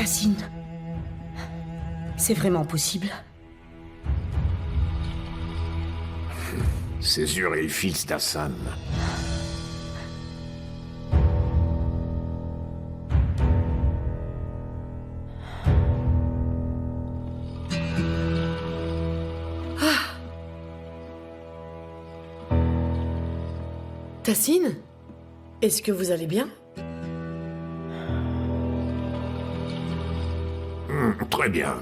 Tassine. C'est vraiment possible? Césure est le fils d'Hassan. Tassine? Est-ce que vous allez bien? Très bien.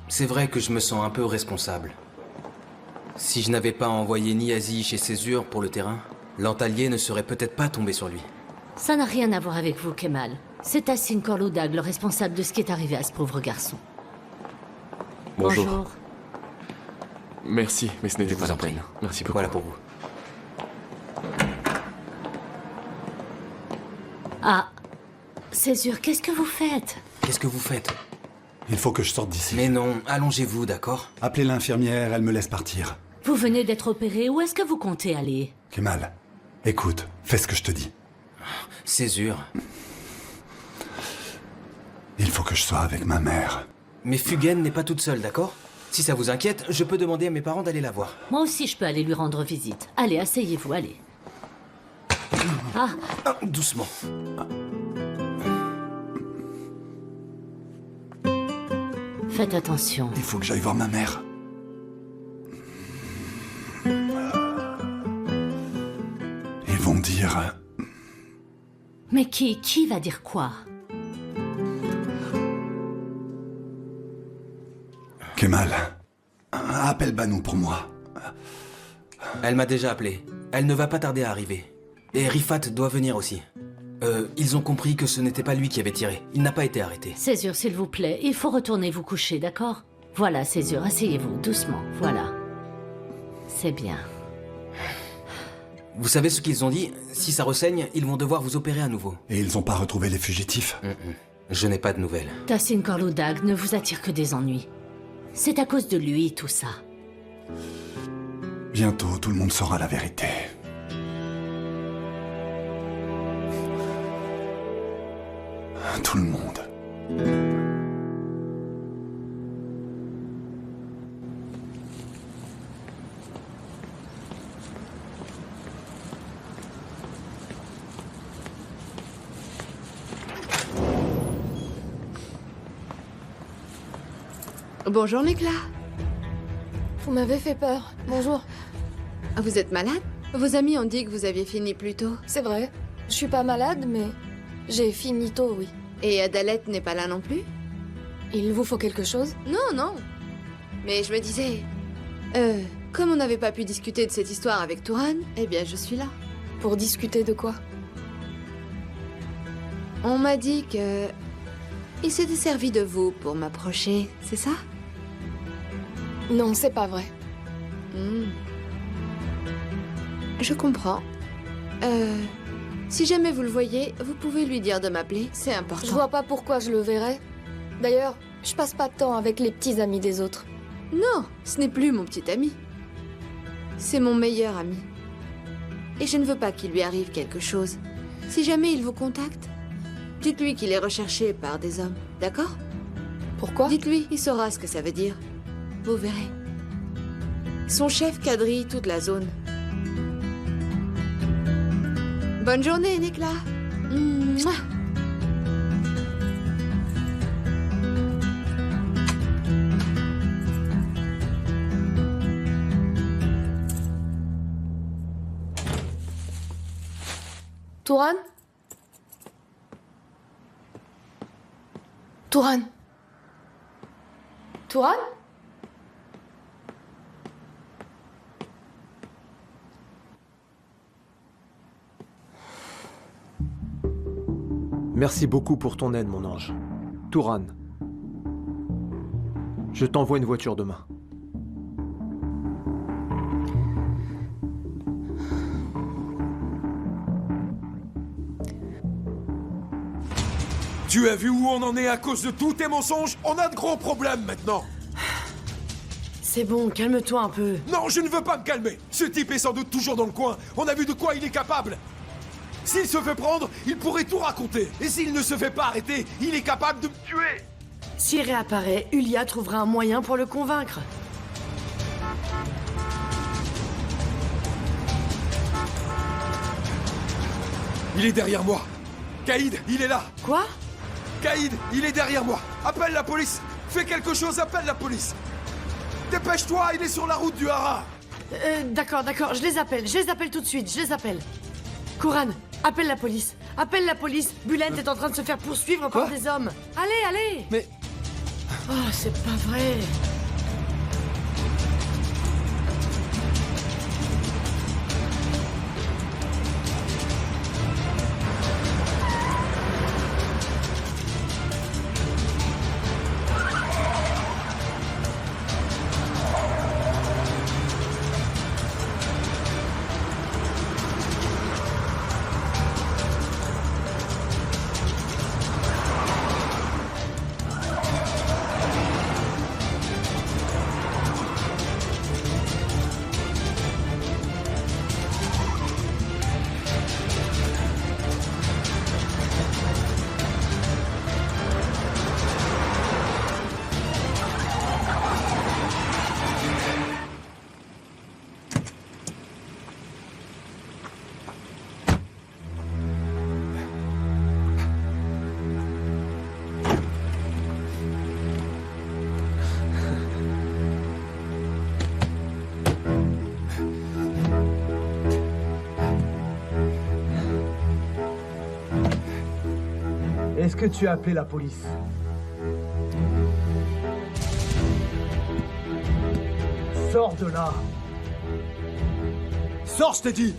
C'est vrai que je me sens un peu responsable. Si je n'avais pas envoyé Niazi chez Césure pour le terrain, l'Antalier ne serait peut-être pas tombé sur lui. Ça n'a rien à voir avec vous, Kemal. C'est Tassine Korloudag, le responsable de ce qui est arrivé à ce pauvre garçon. Bonjour. Merci, mais ce n'était pas la prie. peine. Merci beaucoup. Voilà pour vous. Ah, Césure, qu'est-ce que vous faites? Qu'est-ce que vous faites? Il faut que je sorte d'ici. Mais non, allongez-vous, d'accord? Appelez l'infirmière, elle me laisse partir. Vous venez d'être opéré, où est-ce que vous comptez aller? Kemal, écoute, fais ce que je te dis. Césure. Il faut que je sois avec ma mère. Mais Fugen n'est pas toute seule, d'accord? Si ça vous inquiète, je peux demander à mes parents d'aller la voir. Moi aussi, je peux aller lui rendre visite. Allez, asseyez-vous, allez. Ah, Ah, doucement. faites attention. Il faut que j'aille voir ma mère. Ils vont dire... Mais qui va dire quoi? Kemal, appelle Banou pour moi. Elle m'a déjà appelé. Elle ne va pas tarder à arriver. Et Rifat doit venir aussi. Ils ont compris que ce n'était pas lui qui avait tiré. Il n'a pas été arrêté. Césure, s'il vous plaît, il faut retourner vous coucher, d'accord? Voilà, Césure, asseyez-vous, doucement, voilà. C'est bien. Vous savez ce qu'ils ont dit? Si ça ressaigne, ils vont devoir vous opérer à nouveau. Et ils n'ont pas retrouvé les fugitifs. Je n'ai pas de nouvelles. Tassine Korloudag ne vous attire que des ennuis. C'est à cause de lui, tout ça. Bientôt, tout le monde saura la vérité. Tout le monde. Bonjour Nekla. Vous m'avez fait peur. Bonjour. Vous êtes malade? Vos amis ont dit que vous aviez fini plus tôt. C'est vrai. Je suis pas malade, mais j'ai fini tôt, oui. Et Adalette n'est pas là non plus? Il vous faut quelque chose? Non, non. Mais je me disais... comme on n'avait pas pu discuter de cette histoire avec Touran, eh bien je suis là. Pour discuter de quoi? On m'a dit que... il s'était servi de vous pour m'approcher, c'est ça? Non, c'est pas vrai. Je comprends. Si jamais vous le voyez, vous pouvez lui dire de m'appeler, c'est important. Je vois pas pourquoi je le verrais. D'ailleurs, je passe pas de temps avec les petits amis des autres. Non, ce n'est plus mon petit ami. C'est mon meilleur ami. Et je ne veux pas qu'il lui arrive quelque chose. Si jamais il vous contacte, dites-lui qu'il est recherché par des hommes, d'accord? Pourquoi? Dites-lui, il saura ce que ça veut dire. Vous verrez. Son chef quadrille toute la zone. Bonne journée, Nekla. Mouah. Touran? Touran? Touran? Merci beaucoup pour ton aide, mon ange. Touran. Je t'envoie une voiture demain. Tu as vu où on en est à cause de tous tes mensonges? On a de gros problèmes maintenant. C'est bon, calme-toi un peu. Non, je ne veux pas me calmer. Ce type est sans doute toujours dans le coin. On a vu de quoi il est capable. S'il se fait prendre, il pourrait tout raconter. Et s'il ne se fait pas arrêter, il est capable de me tuer. S'il réapparaît, Ulia trouvera un moyen pour le convaincre. Il est derrière moi. Caïd, il est là. Quoi? Caïd, il est derrière moi. Appelle la police. Fais quelque chose, appelle la police. Dépêche-toi, il est sur la route du Hara. D'accord, je les appelle tout de suite, je les appelle. Koran, appelle la police. Appelle la police. Bülent est en train de se faire poursuivre par des hommes. Allez. Mais... Oh, c'est pas vrai. Est-ce que tu as appelé la police? Sors de là! Sors, je t'ai dit.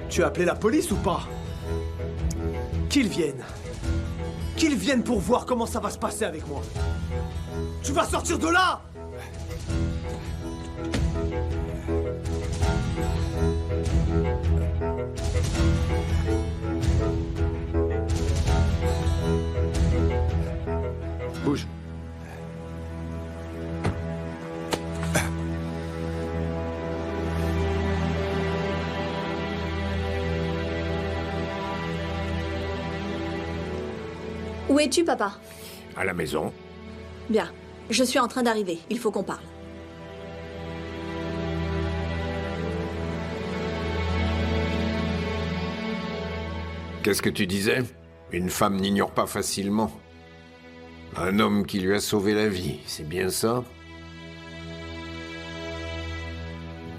Tu as appelé la police ou pas? Qu'ils viennent. Qu'ils viennent pour voir comment ça va se passer avec moi. Tu vas sortir de là! Bouge. Où es-tu, papa? À la maison. Bien. Je suis en train d'arriver. Il faut qu'on parle. Qu'est-ce que tu disais? Une femme n'ignore pas facilement. Un homme qui lui a sauvé la vie, c'est bien ça?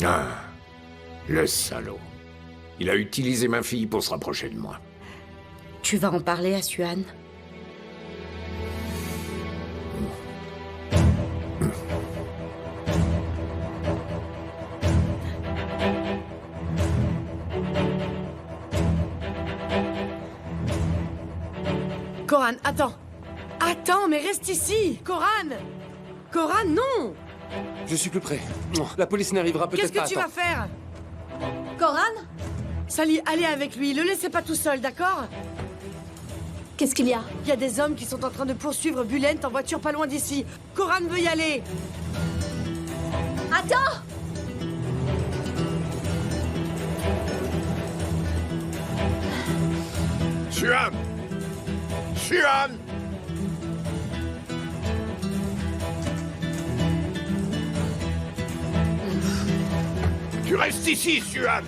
Ah, le salaud. Il a utilisé ma fille pour se rapprocher de moi. Tu vas en parler à Suhan? Koran, attends. Attends, mais reste ici. Koran! Koran, non! Je suis plus près. La police n'arrivera peut-être pas. Qu'est-ce que tu vas faire? Koran? Sally, allez avec lui. Le laissez pas tout seul, d'accord? Qu'est-ce qu'il y a? Il y a des hommes qui sont en train de poursuivre Bülent en voiture pas loin d'ici. Koran veut y aller. Attends! Suhan! Suhan! Tu restes ici, Suhan!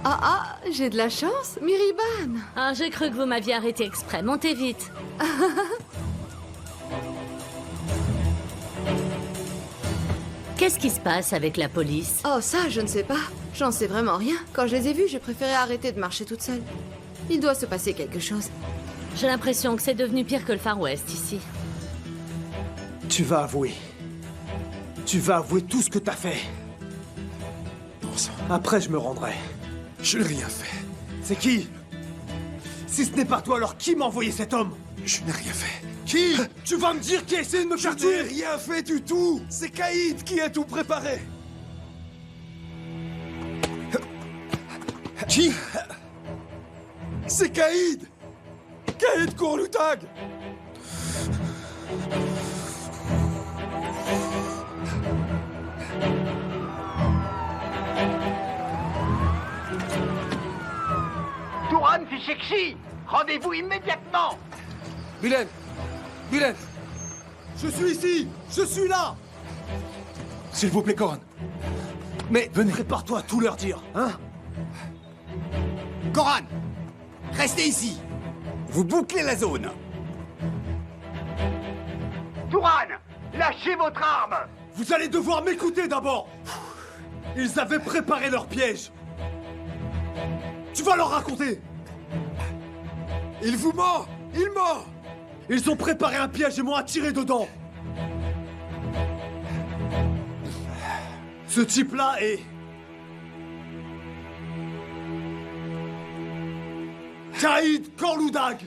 Ah, j'ai de la chance, Miriban. Ah, j'ai cru que vous m'aviez arrêté exprès. Montez vite. Qu'est-ce qui se passe avec la police? Oh, ça, je ne sais pas. J'en sais vraiment rien. Quand je les ai vus, j'ai préféré arrêter de marcher toute seule. Il doit se passer quelque chose. J'ai l'impression que c'est devenu pire que le Far West ici. Tu vas avouer. Tu vas avouer tout ce que t'as fait. Bon sang, Après, je me rendrai. je n'ai rien fait. C'est qui? Si ce n'est pas toi, alors qui m'a envoyé cet homme? Je n'ai rien fait. Qui? Tu vas me dire qui a essayé de me Je faire n'ai tuer? rien fait du tout. C'est Caïd qui a tout préparé. Qui? C'est Caïd. Caïd Kourloutag. Touran Fichekchi, rendez-vous immédiatement. Bulen! Bulen! Je suis ici! Je suis là! S'il vous plaît, Koran. Mais venez, prépare-toi à tout leur dire, hein? Koran, restez ici. Vous bouclez la zone. Touran, lâchez votre arme. Vous allez devoir m'écouter d'abord! Ils avaient préparé leur piège! Tu vas leur raconter! Il vous ment. Il ment. Ils ont préparé un piège et m'ont attiré dedans! Ce type-là est... Caïd Kourloutag!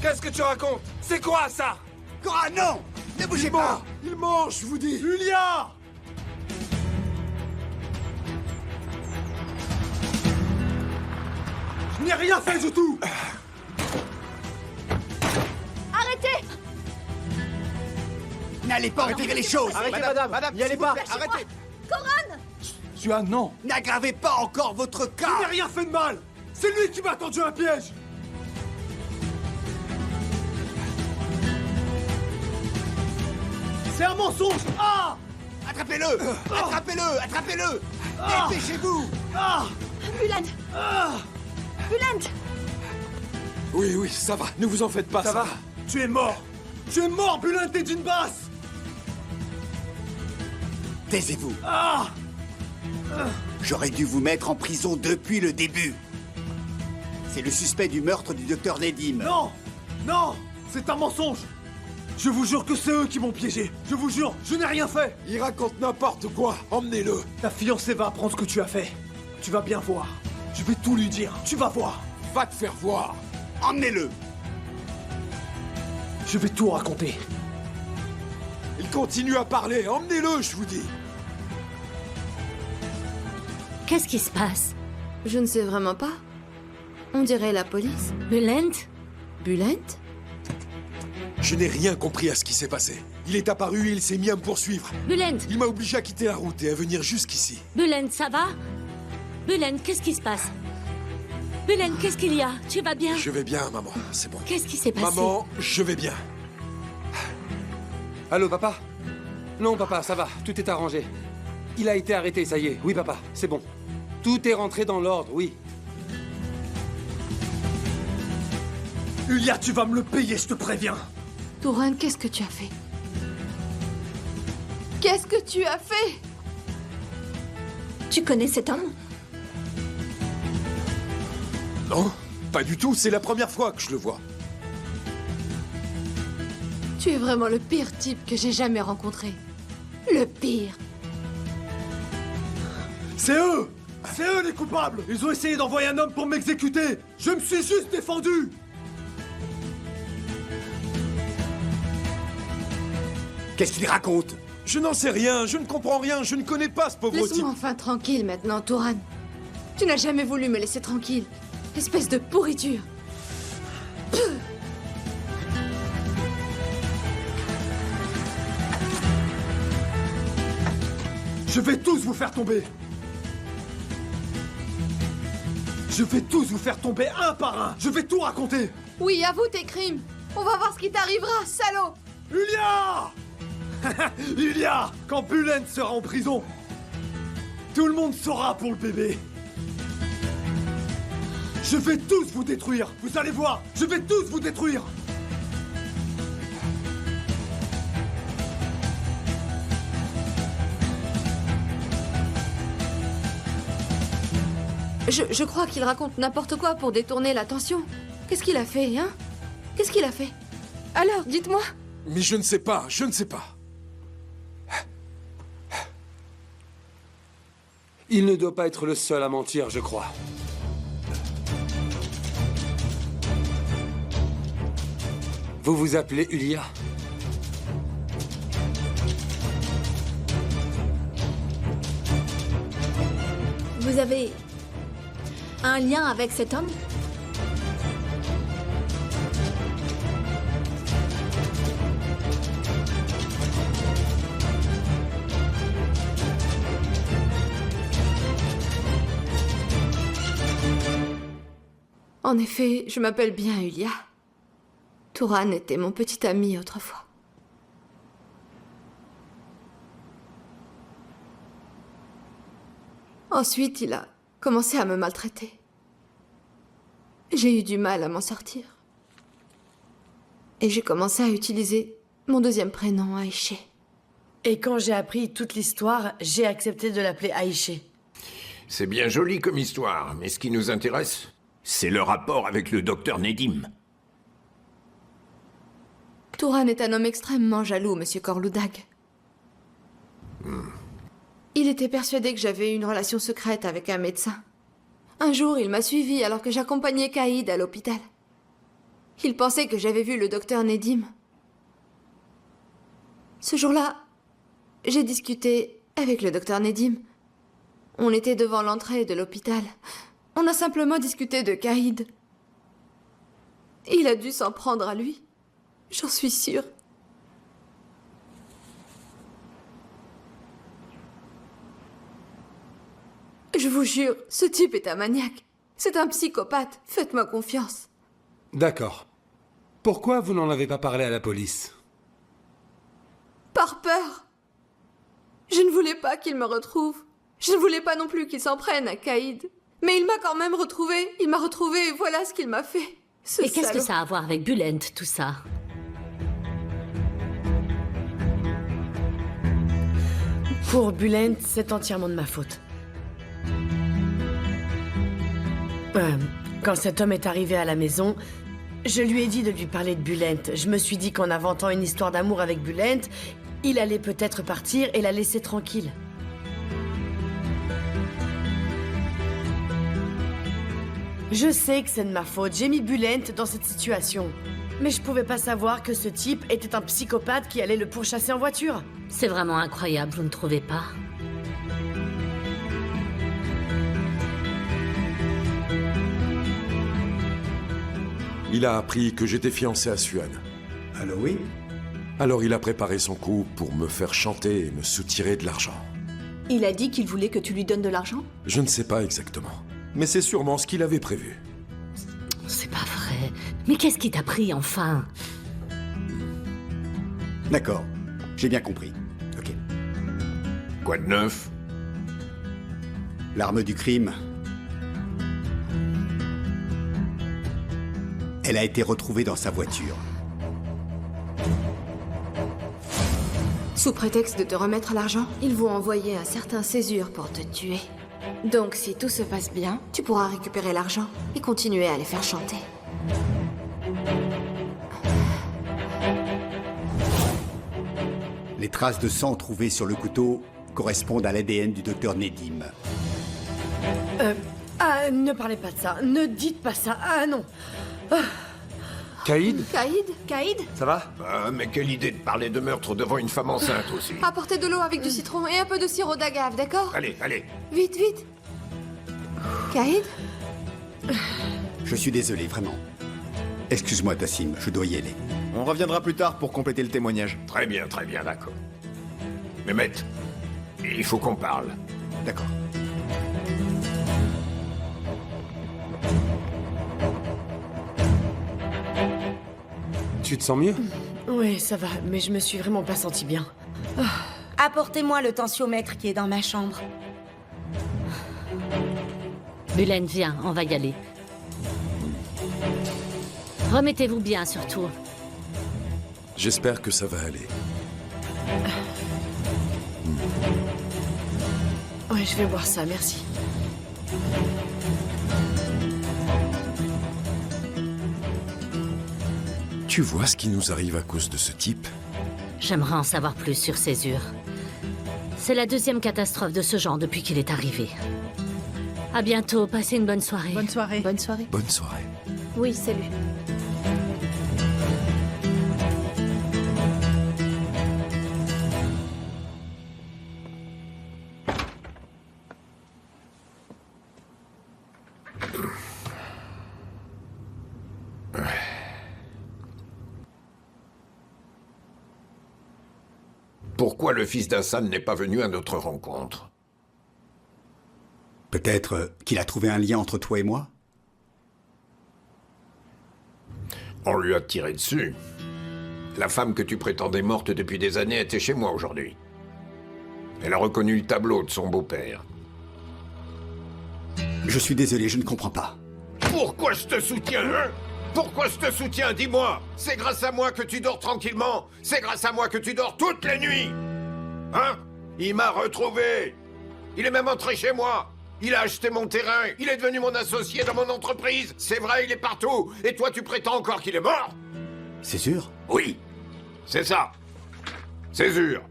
Qu'est-ce que tu racontes? C'est quoi ça? Koran, non! Ne bougez pas! Il ment, je vous dis. Ulia! Je n'ai rien fait du tout! Arrêtez! N'allez pas empirer les choses! Arrêtez, madame! N'y allez pas! Arrêtez! Coran! Suan, non. N'aggravez pas encore votre Je n'ai cas! rien fait de mal! C'est lui qui m'a tendu un piège! C'est un mensonge! Ah! Attrapez-le! Attrapez-le! Attrapez-le! Dépêchez-vous! Ah! Bulent! Ah! Bulent! Oui, oui, ça va. Ne vous en faites pas. Ça va? Tu es mort! Tu es mort, Bulent et d'une basse! Taisez-vous! Ah! J'aurais dû vous mettre en prison depuis le début. C'est le suspect du meurtre du docteur Nedim. Non! Non! C'est un mensonge! Je vous jure que c'est eux qui m'ont piégé! Je vous jure, je n'ai rien fait! Il raconte n'importe quoi. Emmenez-le. Ta fiancée va apprendre ce que tu as fait. Tu vas bien voir. Je vais tout lui dire. Tu vas voir. Va te faire voir. Emmenez-le! Je vais tout raconter. Il continue à parler. Emmenez-le, je vous dis. Qu'est-ce qui se passe? Je ne sais vraiment pas. On dirait la police. Bulent? Bulent? Je n'ai rien compris à ce qui s'est passé. Il est apparu et il s'est mis à me poursuivre. Bulent? Il m'a obligé à quitter la route et à venir jusqu'ici. Bulent, ça va? Bulent, qu'est-ce qui se passe? Bulent, qu'est-ce qu'il y a? Tu vas bien? Je vais bien, maman. C'est bon. Qu'est-ce qui s'est passé? Maman, je vais bien. Allô, papa? Non, papa, ça va. Tout est arrangé. Il a été arrêté, ça y est. Oui, papa, c'est bon. Tout est rentré dans l'ordre, oui. Ulia, tu vas me le payer, je te préviens. Touran, qu'est-ce que tu as fait? Qu'est-ce que tu as fait? Tu connais cet homme? Non, pas du tout. C'est la première fois que je le vois. Tu es vraiment le pire type que j'ai jamais rencontré. Le pire. C'est eux! C'est eux les coupables! Ils ont essayé d'envoyer un homme pour m'exécuter! Je me suis juste défendu! Qu'est-ce qu'il raconte? Je n'en sais rien. Je ne comprends rien. Je ne connais pas ce pauvre type. Laisse-moi enfin tranquille maintenant, Touran. Tu n'as jamais voulu me laisser tranquille. Espèce de pourriture. Je vais tous vous faire tomber! Je vais tous vous faire tomber un par un! Je vais tout raconter! Oui, avoue tes crimes. On va voir ce qui t'arrivera, salaud. Ulia! Ulia! Quand Bulent sera en prison, tout le monde saura pour le bébé! Je vais tous vous détruire! Vous allez voir! Je vais tous vous détruire! Je crois qu'il raconte n'importe quoi pour détourner l'attention. Qu'est-ce qu'il a fait, hein? Qu'est-ce qu'il a fait? Alors, dites-moi. Mais je ne sais pas. Je ne sais pas. Il ne doit pas être le seul à mentir, je crois. Vous vous appelez Ulia? Vous avez un lien avec cet homme? En effet, je m'appelle bien Ulia. Turan était mon petit ami autrefois. Ensuite, il a commencé à me maltraiter. J'ai eu du mal à m'en sortir. Et j'ai commencé à utiliser mon deuxième prénom, Aïché. Et quand j'ai appris toute l'histoire, j'ai accepté de l'appeler Aïché. C'est bien joli comme histoire, mais ce qui nous intéresse, c'est le rapport avec le docteur Nedim. Turan est un homme extrêmement jaloux, monsieur Korludag. Il était persuadé que j'avais une relation secrète avec un médecin. Un jour, il m'a suivi alors que j'accompagnais Kaïd à l'hôpital. Il pensait que j'avais vu le docteur Nedim. Ce jour-là, j'ai discuté avec le docteur Nedim. On était devant l'entrée de l'hôpital. On a simplement discuté de Kaïd. Il a dû s'en prendre à lui. J'en suis sûre. Je vous jure, ce type est un maniaque. C'est un psychopathe. Faites-moi confiance. D'accord. Pourquoi vous n'en avez pas parlé à la police? Par peur. Je ne voulais pas qu'il me retrouve. Je ne voulais pas non plus qu'il s'en prenne à Kaïd. Mais il m'a quand même retrouvé. Il m'a retrouvé et voilà ce qu'il m'a fait. Et qu'est-ce que ça a à voir avec Bülent, tout ça? Pour Bülent, c'est entièrement de ma faute. Quand cet homme est arrivé à la maison, je lui ai dit de lui parler de Bülent. Je me suis dit qu'en inventant une histoire d'amour avec Bülent, il allait peut-être partir et la laisser tranquille. Je sais que c'est de ma faute, j'ai mis Bülent dans cette situation. Mais je pouvais pas savoir que ce type était un psychopathe qui allait le pourchasser en voiture. C'est vraiment incroyable, vous ne trouvez pas? Il a appris que j'étais fiancé à Suan. Allô, oui? Alors il a préparé son coup pour me faire chanter et me soutirer de l'argent. Il a dit qu'il voulait que tu lui donnes de l'argent? Je ne sais pas exactement, mais c'est sûrement ce qu'il avait prévu. C'est pas vrai. Mais qu'est-ce qui t'a pris, enfin? D'accord, j'ai bien compris. Ok. Quoi de neuf? L'arme du crime. Elle a été retrouvée dans sa voiture. Sous prétexte de te remettre l'argent, ils vont envoyer un certain Césure pour te tuer. Donc si tout se passe bien, tu pourras récupérer l'argent et continuer à les faire chanter. Les traces de sang trouvées sur le couteau correspondent à l'ADN du docteur Nedim. Ne parlez pas de ça. Ne dites pas ça. Ah non. Kaïd? Kaïd? Ça va? Mais quelle idée de parler de meurtre devant une femme enceinte aussi. Apportez de l'eau avec du citron et un peu de sirop d'agave, d'accord? Allez, allez. Vite, vite. Kaïd? Je suis désolé, vraiment. Excuse-moi, Tassim, je dois y aller. On reviendra plus tard pour compléter le témoignage. Très bien, d'accord. Mehmet, il faut qu'on parle. D'accord. Tu te sens mieux? Oui, ça va, mais je me suis vraiment pas sentie bien. Apportez-moi le tensiomètre qui est dans ma chambre. Bülent, viens, on va y aller. Remettez-vous bien, surtout. J'espère que ça va aller. Ouais, je vais boire ça, merci. Tu vois ce qui nous arrive à cause de ce type? J'aimerais en savoir plus sur Césure. C'est la deuxième catastrophe de ce genre depuis qu'il est arrivé. À bientôt, passez une bonne soirée. Bonne soirée. Bonne soirée. Bonne soirée. Oui, salut. Pourquoi le fils d'Hassan n'est pas venu à notre rencontre? Peut-être qu'il a trouvé un lien entre toi et moi? On lui a tiré dessus. La femme que tu prétendais morte depuis des années était chez moi aujourd'hui. Elle a reconnu le tableau de son beau-père. Je suis désolé, je ne comprends pas. Pourquoi je te soutiens, hein? Pourquoi je te soutiens, dis-moi? C'est grâce à moi que tu dors tranquillement. C'est grâce à moi que tu dors toutes les nuits. Hein? Il m'a retrouvé. Il est même entré chez moi. Il a acheté mon terrain. Il est devenu mon associé dans mon entreprise. C'est vrai, il est partout. Et toi, tu prétends encore qu'il est mort? C'est sûr? Oui. C'est ça. C'est sûr.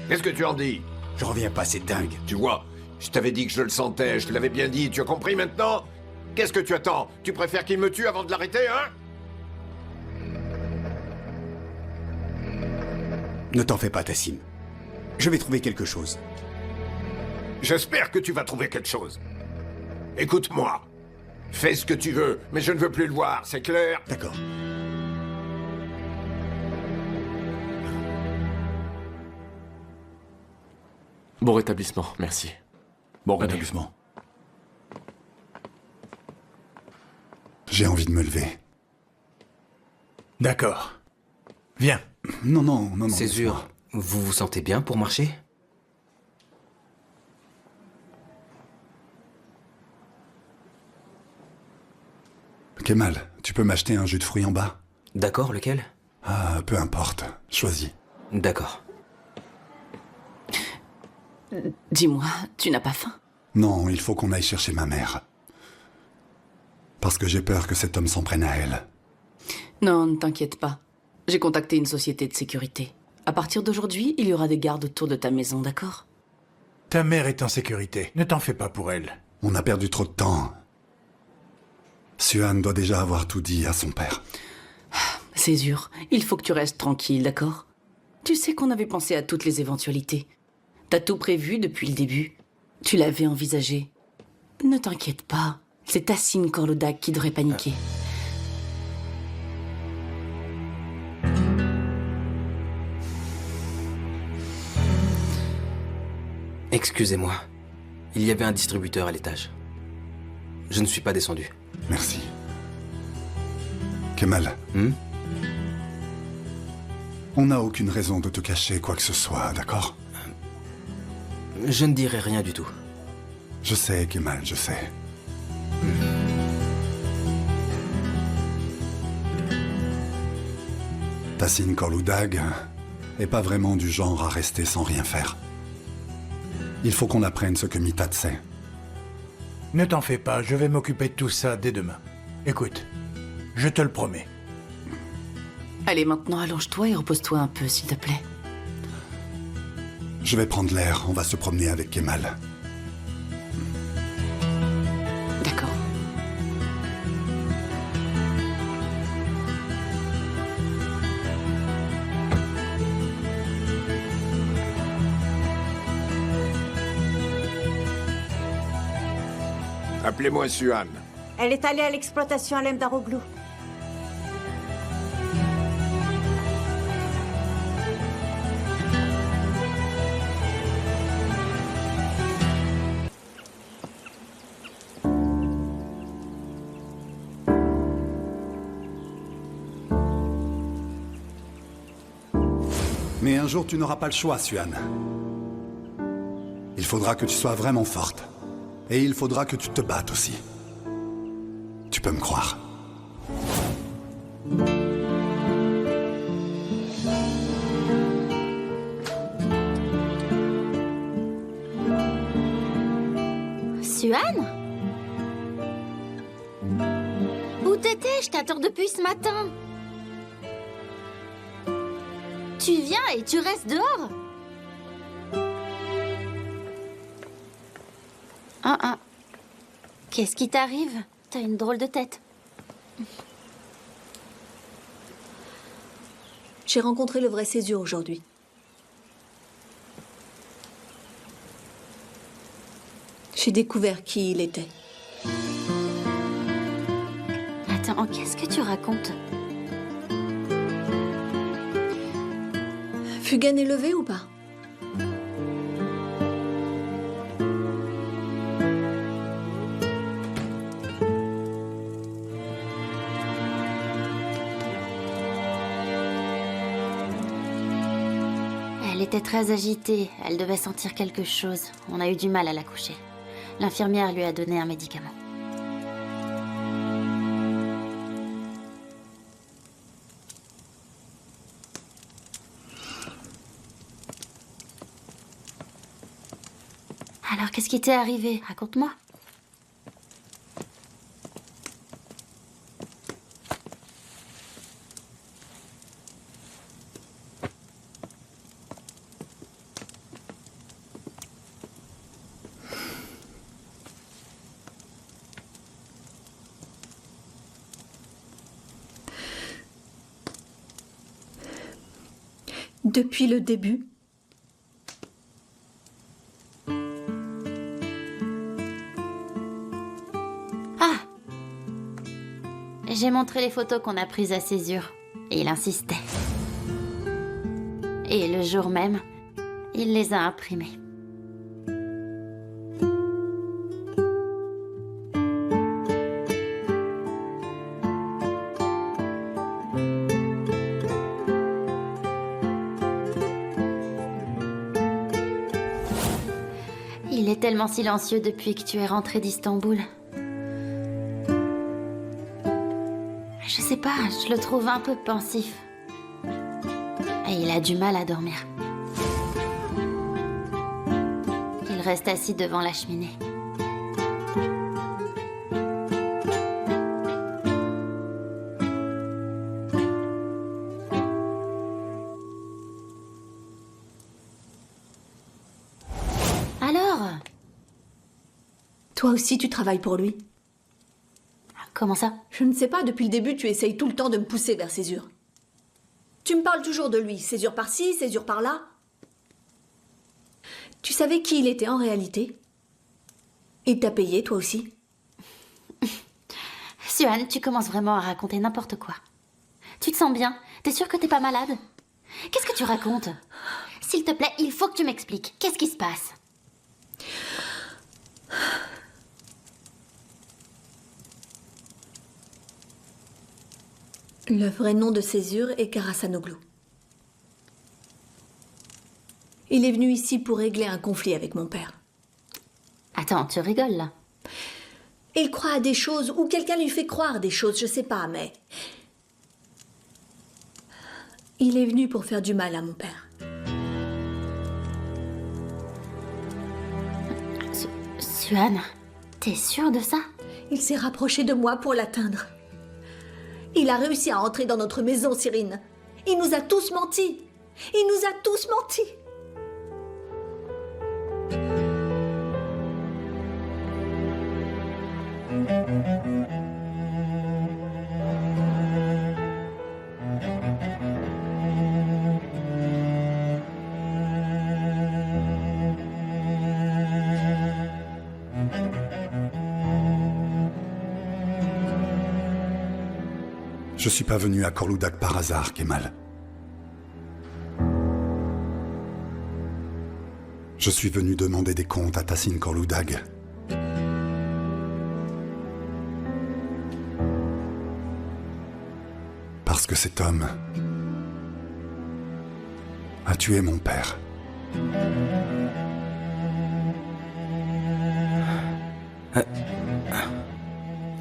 Qu'est-ce que tu en dis? Je reviens pas, c'est dingue. Tu vois, je t'avais dit que je le sentais. Je te l'avais bien dit. Tu as compris maintenant? Qu'est-ce que tu attends? Tu préfères qu'il me tue avant de l'arrêter, hein? Ne t'en fais pas, Tassim. Je vais trouver quelque chose. J'espère que tu vas trouver quelque chose. Écoute-moi. Fais ce que tu veux, mais je ne veux plus le voir, c'est clair? D'accord. Bon rétablissement, merci. Bon rétablissement. J'ai envie de me lever. D'accord. Viens. Non. Césure, vous vous sentez bien pour marcher? Kemal, tu peux m'acheter un jus de fruits en bas? D'accord, lequel? Ah, peu importe. Choisis. D'accord. Dis-moi, tu n'as pas faim? Non, il faut qu'on aille chercher ma mère. Parce que j'ai peur que cet homme s'en prenne à elle. Non, ne t'inquiète pas. J'ai contacté une société de sécurité. À partir d'aujourd'hui, il y aura des gardes autour de ta maison, d'accord? Ta mère est en sécurité. Ne t'en fais pas pour elle. On a perdu trop de temps. Suhan doit déjà avoir tout dit à son père. Césure, il faut que tu restes tranquille, d'accord? Tu sais qu'on avait pensé à toutes les éventualités. T'as tout prévu depuis le début. Tu l'avais envisagé. Ne t'inquiète pas. C'est Tassin Korlodak qui devrait paniquer. Excusez-moi. Il y avait un distributeur à l'étage. Je ne suis pas descendu. Merci. Kemal. On n'a aucune raison de te cacher quoi que ce soit, d'accord? Je ne dirai rien du tout. Je sais, Kemal, je sais. Tassin Korlodak est pas vraiment du genre à rester sans rien faire. Il faut qu'on apprenne ce que Mitat sait. Ne t'en fais pas, je vais m'occuper de tout ça dès demain. Écoute, je te le promets. Allez, maintenant, allonge-toi et repose-toi un peu, s'il te plaît. Je vais prendre l'air, on va se promener avec Kemal. D'accord. Appelez-moi Suhan. Elle est allée à l'exploitation à l'Emdaroglou. Mais un jour, tu n'auras pas le choix, Suhan. Il faudra que tu sois vraiment forte. Et il faudra que tu te battes aussi. Tu peux me croire. Suhan? Où t'étais? Je t'attends depuis ce matin. Tu viens et tu restes dehors? Qu'est-ce qui t'arrive? T'as une drôle de tête. J'ai rencontré le vrai Césure aujourd'hui. J'ai découvert qui il était. Attends, qu'est-ce que tu racontes? Fugan est levé ou pas? Elle était très agitée. Elle devait sentir quelque chose. On a eu du mal à la coucher. L'infirmière lui a donné un médicament. Alors, qu'est-ce qui t'est arrivé? Raconte-moi. Depuis le début, J'ai montré les photos qu'on a prises à Césure. Et il insistait. Et le jour même, il les a imprimées. Il est tellement silencieux depuis que tu es rentré d'Istanbul. Je sais pas, je le trouve un peu pensif. Et il a du mal à dormir. Il reste assis devant la cheminée. Alors? toi aussi tu travailles pour lui. Comment ça? Je ne sais pas, depuis le début tu essayes tout le temps de me pousser vers Césure. Tu me parles toujours de lui, Césure par-ci, Césure par-là. Tu savais qui il était en réalité? Il t'a payé, toi aussi? Suhan, tu commences vraiment à raconter n'importe quoi. Tu te sens bien? T'es sûre que t'es pas malade? Qu'est-ce que tu racontes? S'il te plaît, il faut que tu m'expliques. Qu'est-ce qui se passe? Le vrai nom de Césure est Karasanoglu. Il est venu ici pour régler un conflit avec mon père. Attends, tu rigoles là? Il croit à des choses, ou quelqu'un lui fait croire des choses, je sais pas, mais... Il est venu pour faire du mal à mon père. Suhan, t'es sûre de ça? Il s'est rapproché de moi pour l'atteindre. Il a réussi à entrer dans notre maison, Cyrine. Il nous a tous menti. Il nous a tous menti. Je suis pas venu à Korludak par hasard, Kemal. Je suis venu demander des comptes à Tahsin Korludag. Parce que cet homme a tué mon père.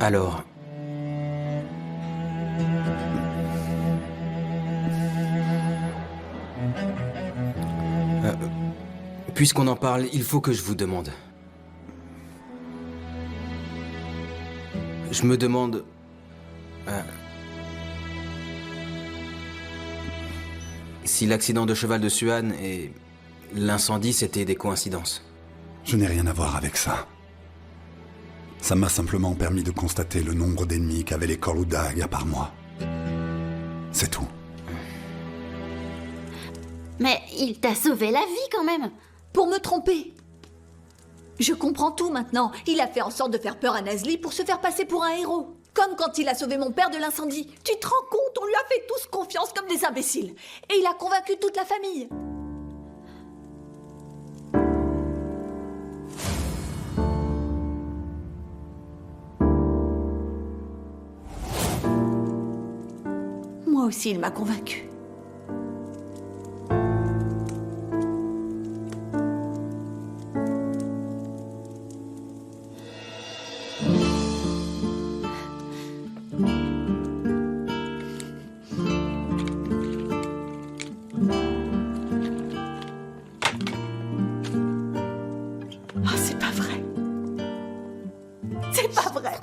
Alors... puisqu'on en parle, il faut que je vous demande. Je me demande... si l'accident de cheval de Suhan et l'incendie, c'était des coïncidences. Je n'ai rien à voir avec ça. Ça m'a simplement permis de constater le nombre d'ennemis qu'avaient les Korludag à part moi. C'est tout. Mais il t'a sauvé la vie quand même. Pour me tromper. Je comprends tout maintenant. Il a fait en sorte de faire peur à Nazli pour se faire passer pour un héros. Comme quand il a sauvé mon père de l'incendie. Tu te rends compte, on lui a fait tous confiance comme des imbéciles. Et il a convaincu toute la famille. Moi aussi, il m'a convaincu. Oh, c'est pas vrai. C'est pas vrai.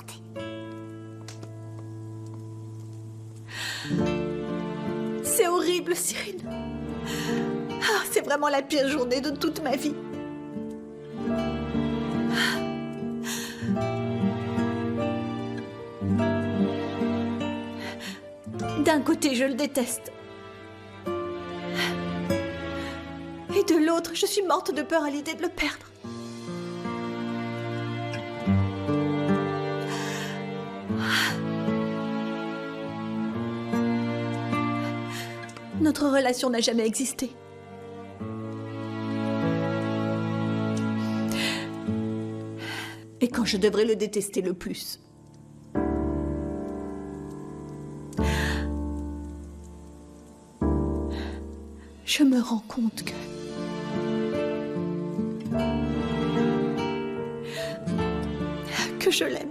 C'est horrible, Cyrine. Ah, c'est vraiment la pire journée de toute ma vie. D'un côté, je le déteste. Et de l'autre, je suis morte de peur à l'idée de le perdre. Notre relation n'a jamais existé. Et quand je devrais le détester le plus? Je me rends compte que je l'aime.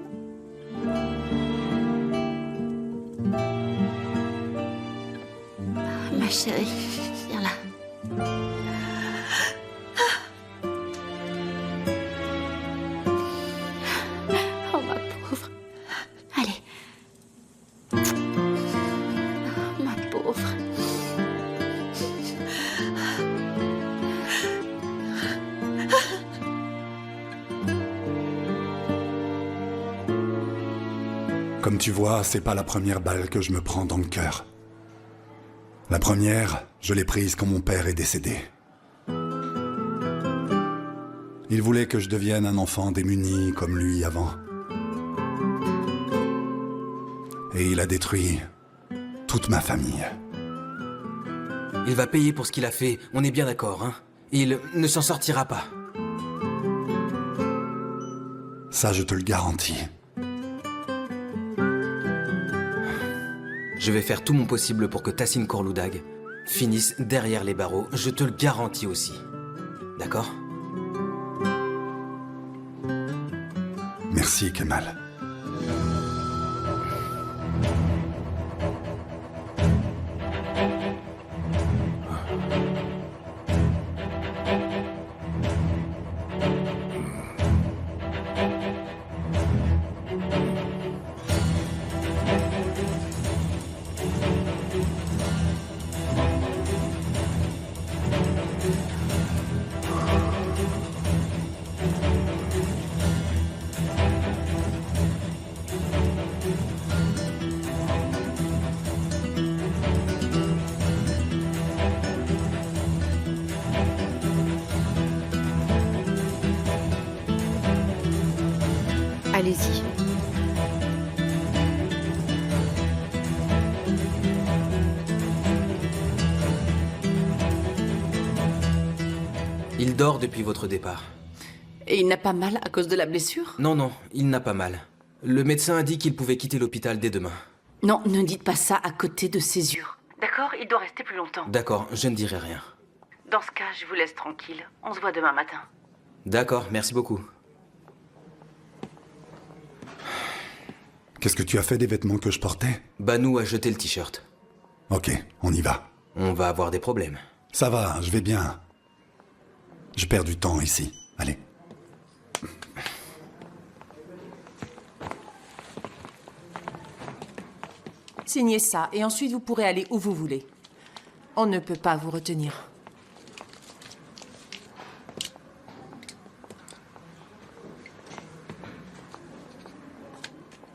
Ma chérie, viens là. Oh, ma pauvre. Allez. Oh, ma pauvre. Comme tu vois, c'est pas la première balle que je me prends dans le cœur. La première, je l'ai prise quand mon père est décédé. Il voulait que je devienne un enfant démuni comme lui avant. Et il a détruit toute ma famille. Il va payer pour ce qu'il a fait, on est bien d'accord, hein? Il ne s'en sortira pas. Ça, je te le garantis. Je vais faire tout mon possible pour que Tassine Korludag finisse derrière les barreaux, je te le garantis aussi. D'accord? Merci, Kemal. Allez-y. Il dort depuis votre départ. Et il n'a pas mal à cause de la blessure? Non, non, il n'a pas mal. Le médecin a dit qu'il pouvait quitter l'hôpital dès demain. Non, ne dites pas ça à côté de Césure. D'accord, il doit rester plus longtemps. D'accord, je ne dirai rien. Dans ce cas, je vous laisse tranquille. On se voit demain matin. D'accord, merci beaucoup. Qu'est-ce que tu as fait des vêtements que je portais? Banou a jeté le t-shirt. Ok, on y va. On va avoir des problèmes. Ça va, je vais bien. Je perds du temps ici. Allez. Signez ça, et ensuite vous pourrez aller où vous voulez. On ne peut pas vous retenir.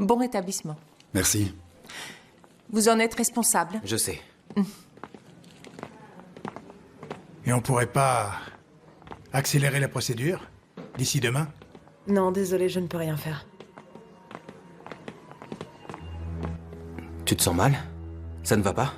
Bon rétablissement. Merci. Vous en êtes responsable. Je sais. Et on pourrait pas accélérer la procédure d'ici demain? Non, désolé, je ne peux rien faire. Tu te sens mal? Ça ne va pas?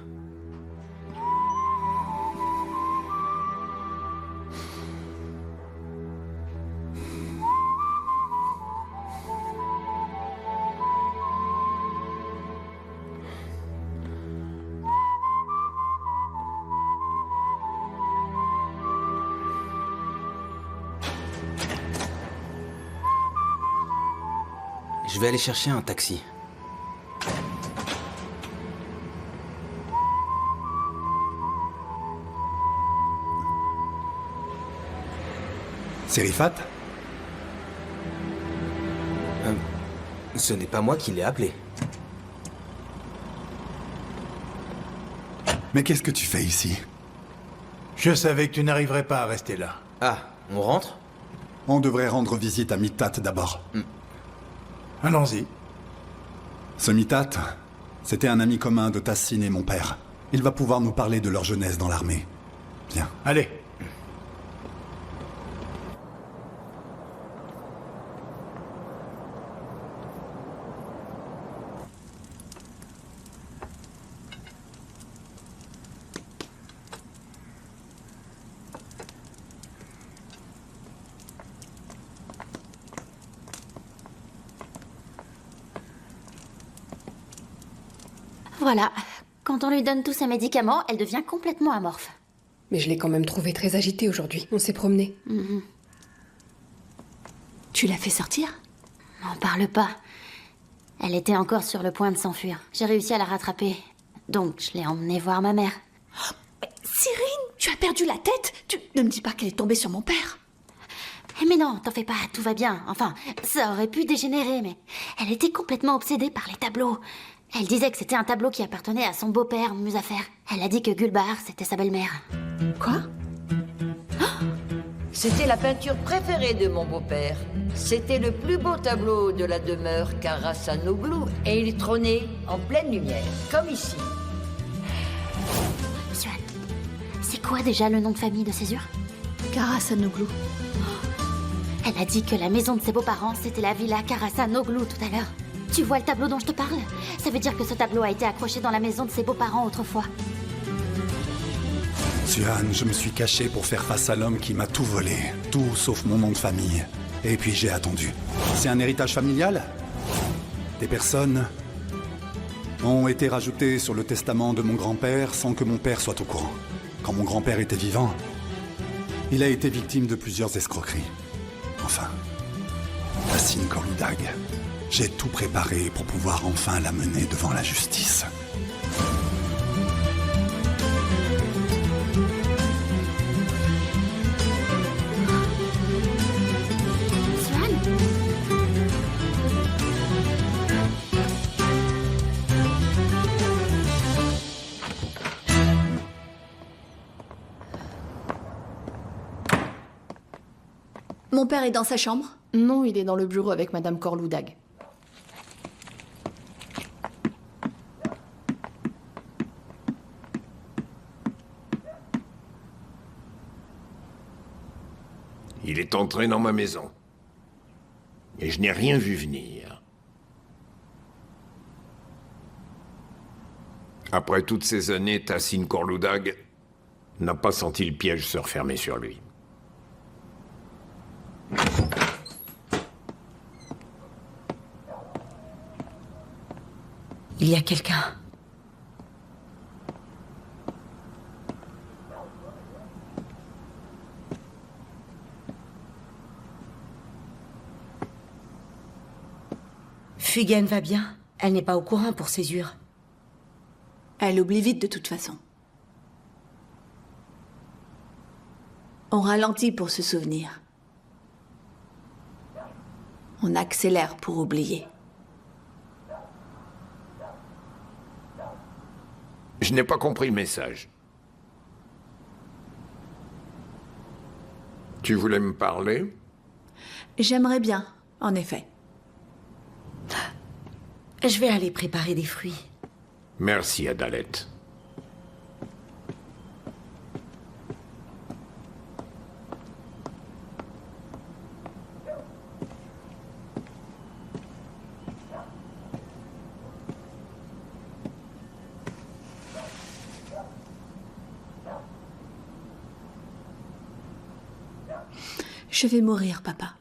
Je vais aller chercher un taxi. C'est Rifat? Ce n'est pas moi qui l'ai appelé. Mais qu'est-ce que tu fais ici? Je savais que tu n'arriverais pas à rester là. Ah, on rentre? On devrait rendre visite à Mittat d'abord. Allons-y. Ce Mittat, c'était un ami commun de Tassine et mon père. Il va pouvoir nous parler de leur jeunesse dans l'armée. Viens. Allez. Voilà. Quand on lui donne tous ses médicaments, elle devient complètement amorphe. Mais je l'ai quand même trouvée très agitée aujourd'hui. On s'est promené. Tu l'as fait sortir? N'en parle pas. Elle était encore sur le point de s'enfuir. J'ai réussi à la rattraper. Donc, je l'ai emmenée voir ma mère. Cyrine, tu as perdu la tête? Tu ne me dis pas qu'elle est tombée sur mon père. Mais non, t'en fais pas, tout va bien. Enfin, ça aurait pu dégénérer, mais elle était complètement obsédée par les tableaux. Elle disait que c'était un tableau qui appartenait à son beau-père, Muzafer. Elle a dit que Gulbahar, c'était sa belle-mère. Quoi? C'était la peinture préférée de mon beau-père. C'était le plus beau tableau de la demeure Karasanoglu et il trônait en pleine lumière, comme ici. Monsieur Anne, c'est quoi déjà le nom de famille de Césure? Karasanoglu. Elle a dit que la maison de ses beaux-parents, c'était la villa Karasanoglu tout à l'heure. Tu vois le tableau dont je te parle? Ça veut dire que ce tableau a été accroché dans la maison de ses beaux-parents autrefois. Suhan, je me suis caché pour faire face à l'homme qui m'a tout volé. Tout sauf mon nom de famille. Et puis j'ai attendu. C'est un héritage familial? Des personnes ont été rajoutées sur le testament de mon grand-père sans que mon père soit au courant. Quand mon grand-père était vivant, il a été victime de plusieurs escroqueries. Enfin, Tassine Korloudag. J'ai tout préparé pour pouvoir enfin la mener devant la justice. Mon père est dans sa chambre? Non, il est dans le bureau avec Madame Korloudag. Il est entré dans ma maison. Et je n'ai rien vu venir. Après toutes ces années, Tassine Korloudag n'a pas senti le piège se refermer sur lui. Il y a quelqu'un. Fugen va bien. Elle n'est pas au courant pour Césure. Elle oublie vite de toute façon. On ralentit pour se souvenir. On accélère pour oublier. Je n'ai pas compris le message. Tu voulais me parler? J'aimerais bien, en effet. Je vais aller préparer des fruits. Merci, Adalette. Je vais mourir, papa.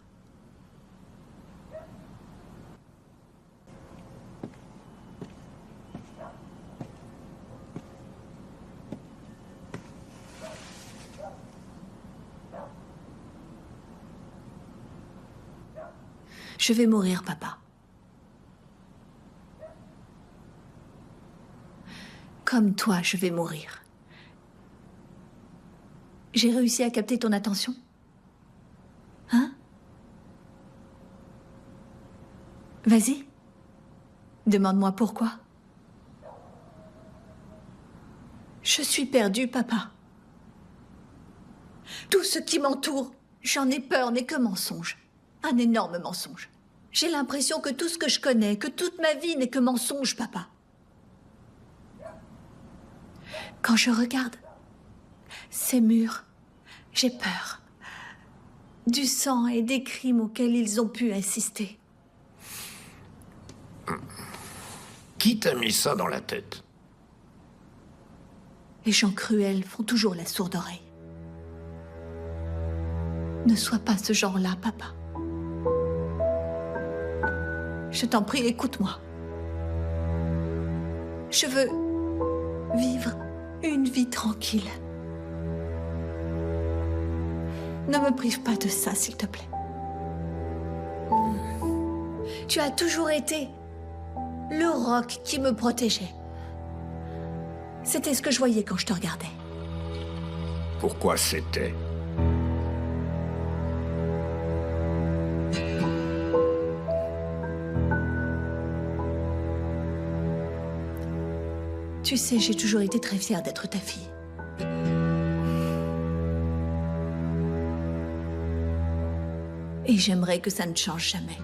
Je vais mourir, papa. Comme toi, je vais mourir. J'ai réussi à capter ton attention? Hein? Vas-y. Demande-moi pourquoi. Je suis perdue, papa. Tout ce qui m'entoure, j'en ai peur, n'est que mensonge. Un énorme mensonge. J'ai l'impression que tout ce que je connais, que toute ma vie n'est que mensonge, papa. Quand je regarde ces murs, j'ai peur. Du sang et des crimes auxquels ils ont pu assister. Qui t'a mis ça dans la tête? Les gens cruels font toujours la sourde oreille. Ne sois pas ce genre-là, papa. Je t'en prie, écoute-moi. Je veux vivre une vie tranquille. Ne me prive pas de ça, s'il te plaît. Tu as toujours été le roc qui me protégeait. C'était ce que je voyais quand je te regardais. Pourquoi c'était? Tu sais, j'ai toujours été très fière d'être ta fille. Et j'aimerais que ça ne change jamais.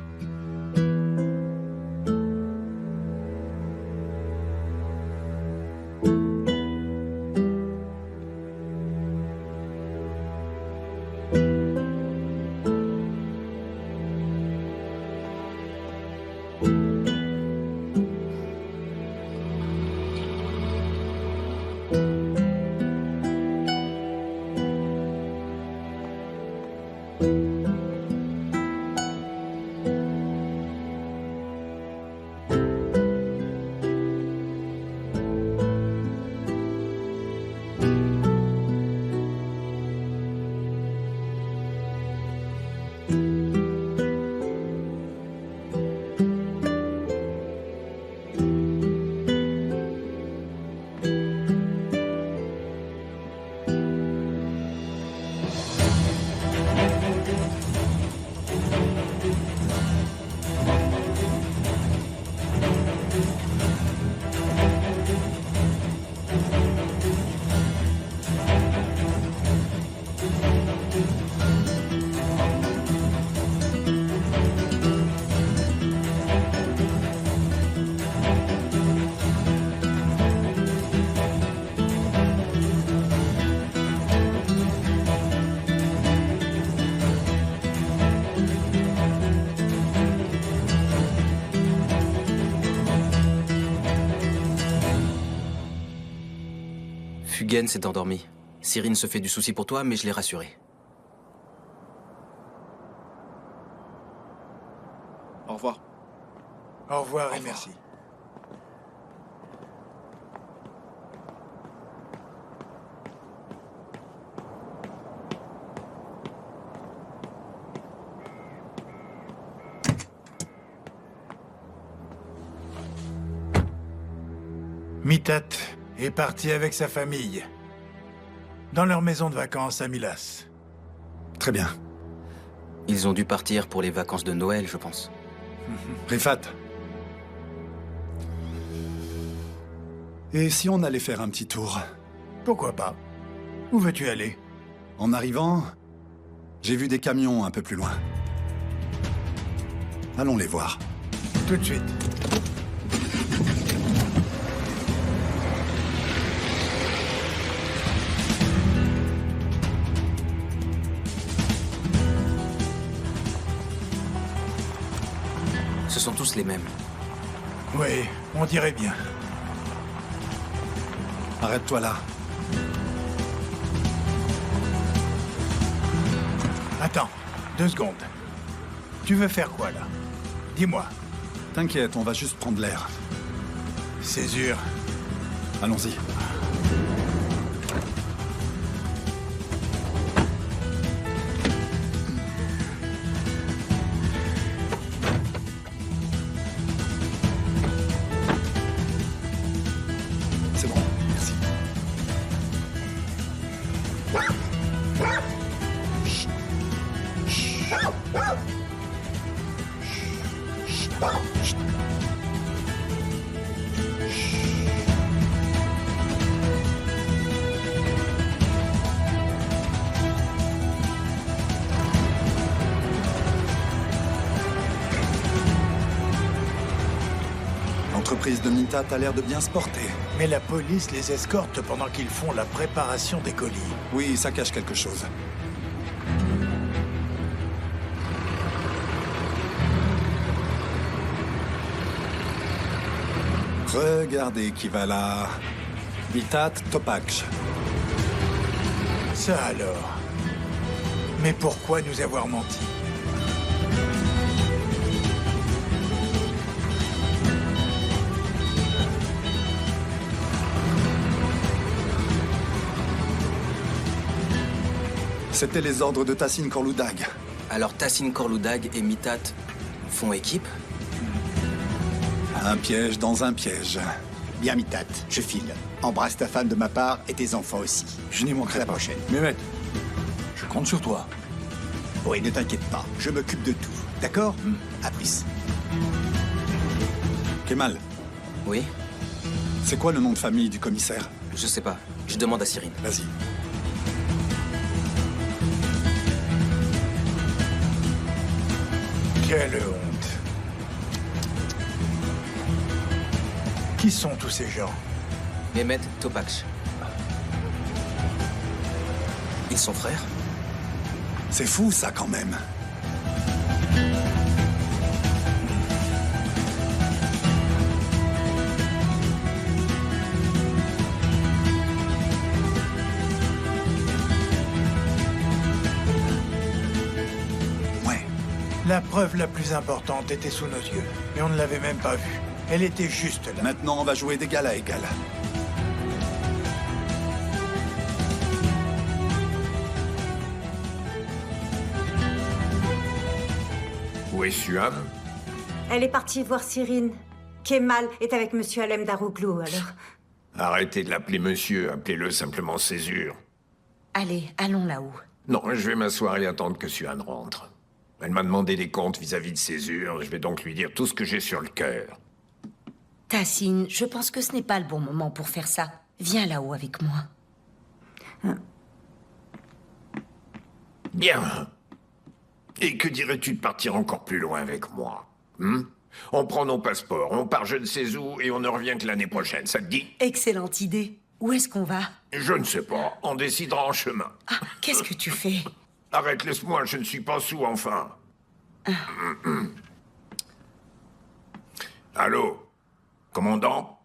Fugen s'est endormi. Cyrine se fait du souci pour toi, mais je l'ai rassurée. Au revoir. Au revoir et merci. Mitat est parti avec sa famille, dans leur maison de vacances à Milas. Très bien. Ils ont dû partir pour les vacances de Noël, je pense. Rifat. Et si on allait faire un petit tour? Pourquoi pas? Où veux-tu aller? En arrivant, j'ai vu des camions un peu plus loin. Allons les voir. Tout de suite. Ce sont tous les mêmes. Oui, on dirait bien. Arrête-toi là. Attends, 2 secondes. Tu veux faire quoi, là? Dis-moi. T'inquiète, on va juste prendre l'air. Césure. Allons-y. C'est bon, merci. L'entreprise de Mitat a l'air de bien se porter. Mais la police les escorte pendant qu'ils font la préparation des colis. Oui, ça cache quelque chose. Regardez qui va là. Mitat Topaksh. Ça alors. Mais pourquoi nous avoir menti? C'était les ordres de Tassin Korloudag. Alors Tassin Korloudag et Mitat font équipe? Un piège dans un piège. Bien, Mitat, je file. Embrasse ta femme de ma part et tes enfants aussi. Je n'y manquerai À la pas. prochaine. Mehmet, je compte sur toi. Oui, ne t'inquiète pas, je m'occupe de tout. D'accord? À plus. Kemal, Oui? c'est quoi le nom de famille du commissaire? Je sais pas. Je demande à Cyrine. Vas-y. Quelle honte. Qui sont tous ces gens? Mehmet Topaksh. Ils sont frères? C'est fou, ça, quand même. Ouais. La preuve la plus importante était sous nos yeux, mais on ne l'avait même pas vue. Elle était juste là. Maintenant, on va jouer d'égal à égal. Où est Suam? Elle est partie voir Cyrine. Kemal est avec Monsieur Alem Darouglou, alors. Arrêtez de l'appeler monsieur, appelez-le simplement Césure. Allez, allons là-haut. Non, je vais m'asseoir et attendre que Suan rentre. Elle m'a demandé des comptes vis-à-vis de Césure, je vais donc lui dire tout ce que j'ai sur le cœur. Tassin, je pense que ce n'est pas le bon moment pour faire ça. Viens là-haut avec moi. Bien. Et que dirais-tu de partir encore plus loin avec moi? On prend nos passeports, on part je ne sais où et on ne revient que l'année prochaine, ça te dit? Excellente idée. Où est-ce qu'on va? Je ne sais pas, on décidera en chemin. Ah, qu'est-ce que tu fais? Arrête, laisse-moi, je ne suis pas sous, enfin. Allô? Commandant?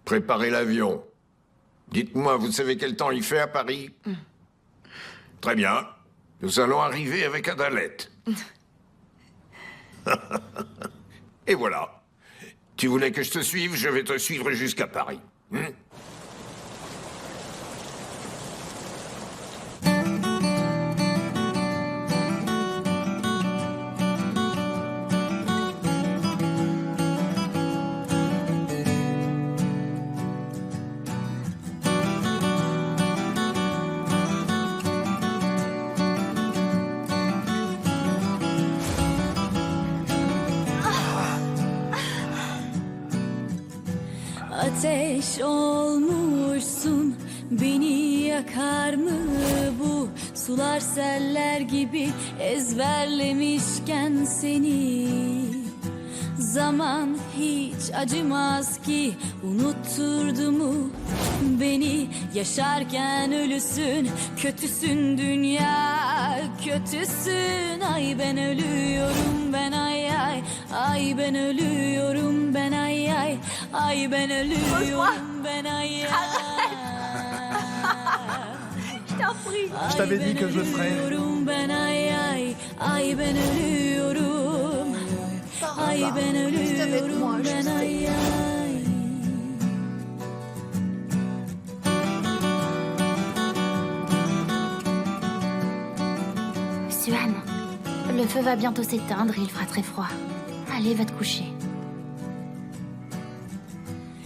Préparez l'avion. Dites-moi, vous savez quel temps il fait à Paris? Très bien. Nous allons arriver avec Adalette. Et voilà. Tu voulais que je te suive, je vais te suivre jusqu'à Paris. Ateş olmuşsun, beni yakar mı bu? Sular seller gibi ezberlemişken seni. Zaman hiç acımaz ki, unutturdu mu beni? Yaşarken ölüsün, kötüsün dünya, kötüsün. Ay ben ölüyorum ölüyorum ben ay ay. Ay ben ölüyorum ben ay ay. Ay ben ölüyorum ben ay ay. Je t'avais dit que je le ferais. Ölüyorum ben ay ay. Ay ben ölüyorum. Ay ben ölüyorum ben ay ay. Suan, le feu va bientôt s'éteindre et il fera très froid. Allez, va te coucher.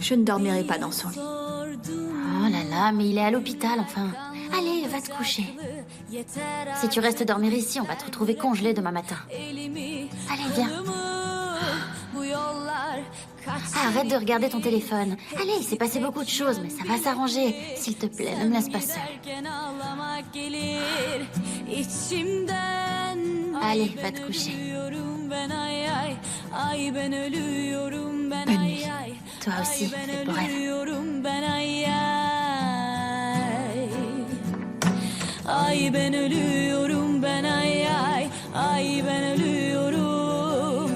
Je ne dormirai pas dans son lit. Oh là là, mais il est à l'hôpital, enfin. Allez, va te coucher. Si tu restes dormir ici, on va te retrouver congelé demain matin. Allez, viens. Arrête de regarder ton téléphone. Allez, il s'est passé beaucoup de choses, mais ça va s'arranger. S'il te plaît, ne me laisse pas seule. Allez, va te coucher. Bonne nuit. Toi aussi, fais beau rêve. Ay ben ölüyorum ben ay ay. Ay ben ölüyorum.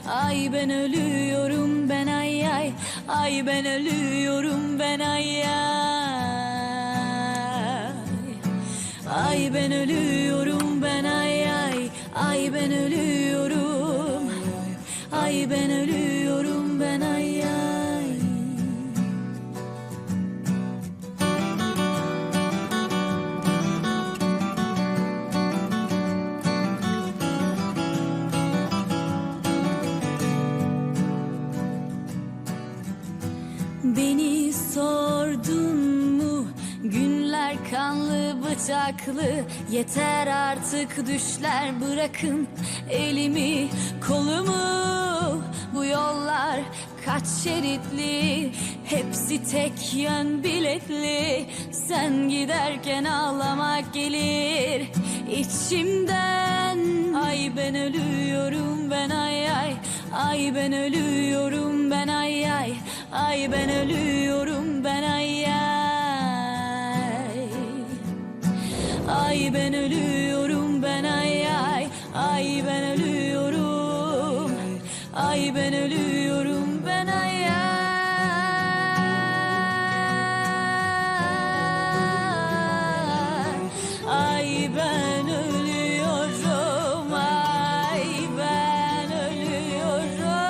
Ay ben ölüyorum ben ay ay. Ay ben ölüyorum ben ay ay. Ay ben ölüyorum ben ay ay. Ay ben ölüyorum. Ay ben ölüyorum ben ay ay. Beni sordun mu? Günler kanlı bıçaklı. Yeter artık düşler, bırakın elimi kolumu. Bu yollar kaç şeritli, hepsi tek yön biletli. Sen giderken ağlamak gelir içimden. Ay ben ölüyorum ben ay ay. Ay ben ölüyorum ben ay ay. Ay ben ölüyorum ben ay ay. Ay ben ölüyorum ben ay ay. Ay ben ölüyorum. Ay ben ölüyorum ben ay ay. Ay ben ölüyorum. Ay ben ölüyorum.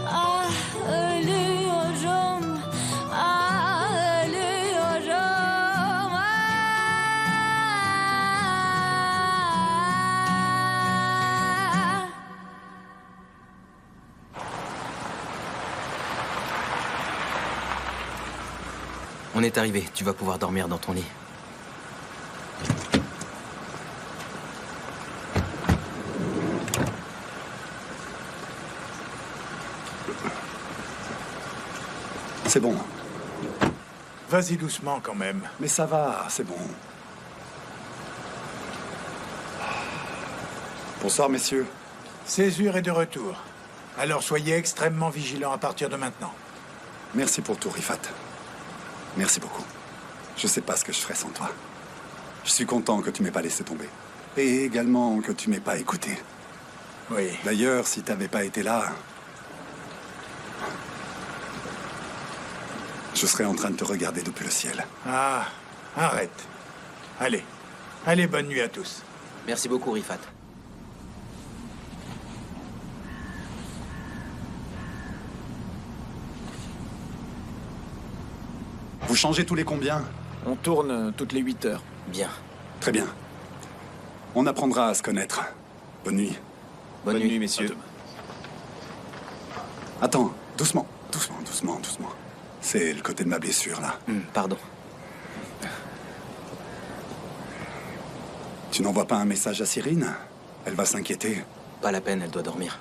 Ah ölüyorum. Ah ölüyorum. Ah. On est arrivé, tu vas pouvoir dormir dans ton lit. C'est bon. Vas-y doucement quand même. Mais ça va, c'est bon. Bonsoir, messieurs. Césure est de retour. Alors soyez extrêmement vigilants à partir de maintenant. Merci pour tout, Rifat. Merci beaucoup. Je sais pas ce que je ferais sans toi. Je suis content que tu m'aies pas laissé tomber. Et également que tu m'aies pas écouté. Oui. D'ailleurs, si t'avais pas été là, je serais en train de te regarder depuis le ciel. Ah, arrête. Allez. Allez, bonne nuit à tous. Merci beaucoup, Rifat. Vous changez tous les combien? On tourne toutes les 8 heures. Bien. Très bien. On apprendra à se connaître. Bonne nuit. Bonne nuit, messieurs. Attends, doucement, doucement, doucement, doucement. C'est le côté de ma blessure, là. Pardon. Tu n'envoies pas un message à Cyrine? Elle va s'inquiéter. Pas la peine, elle doit dormir.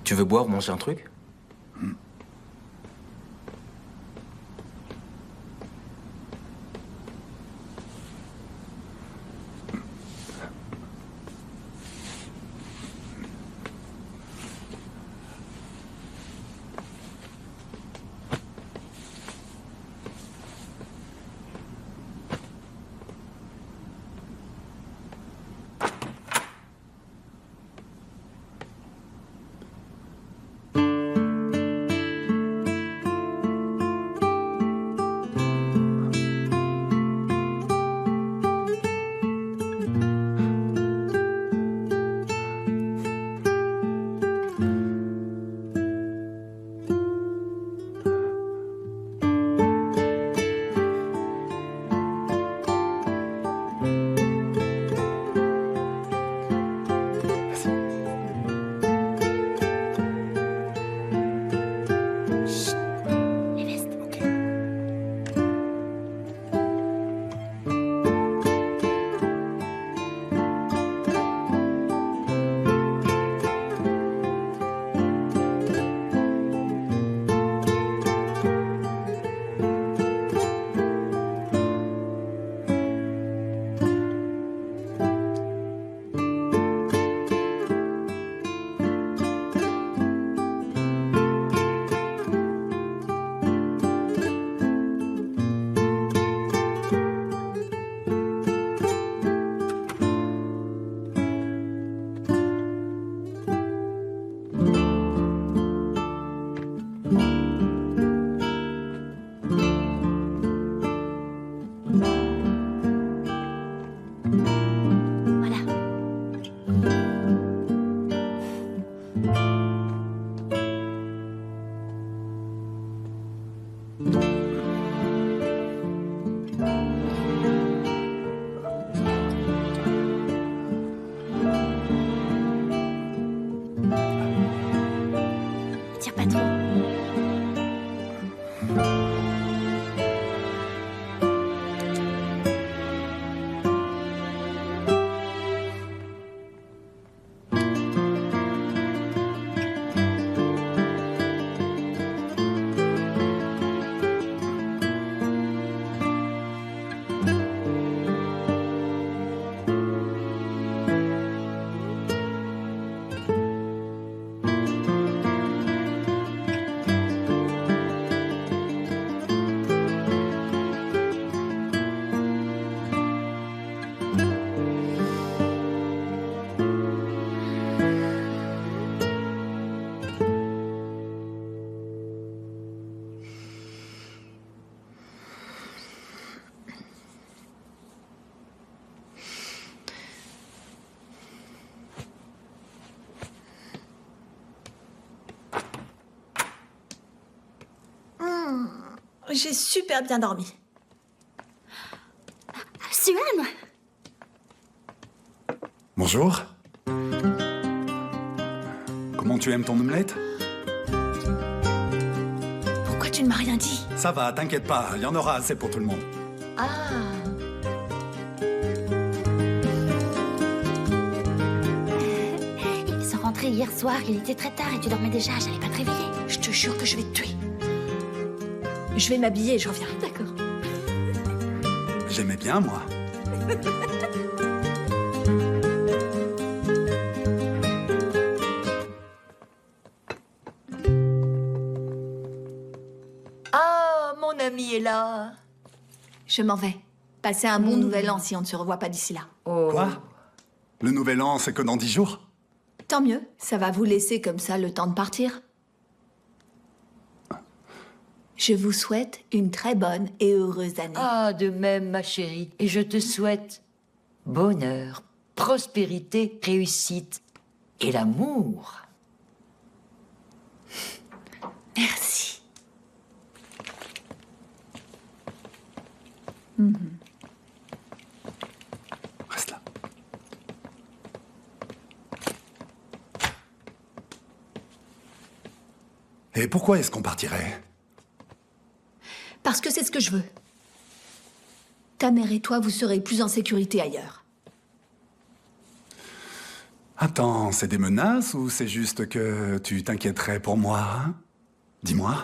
Tu veux boire ou manger un truc? Tire pas trop. J'ai super bien dormi. Suan! Bonjour. Comment tu aimes ton omelette? Pourquoi tu ne m'as rien dit? Ça va, t'inquiète pas, il y en aura assez pour tout le monde. Ah. Ils sont rentrés hier soir, il était très tard et tu dormais déjà, j'allais pas te réveiller. Je te jure que je vais te tuer. Je vais m'habiller et je reviens. D'accord. J'aimais bien, moi. Ah, mon ami est là. Je m'en vais. Passez un bon nouvel an si on ne se revoit pas d'ici là. Quoi? Le nouvel an, c'est que dans 10 jours? Tant mieux, ça va vous laisser comme ça le temps de partir. Je vous souhaite une très bonne et heureuse année. Ah, de même, ma chérie. Et je te souhaite bonheur, prospérité, réussite et l'amour. Merci. Reste là. Et pourquoi est-ce qu'on partirait? Parce que c'est ce que je veux. Ta mère et toi, vous serez plus en sécurité ailleurs. Attends, c'est des menaces ou c'est juste que tu t'inquiéterais pour moi, hein? Dis-moi.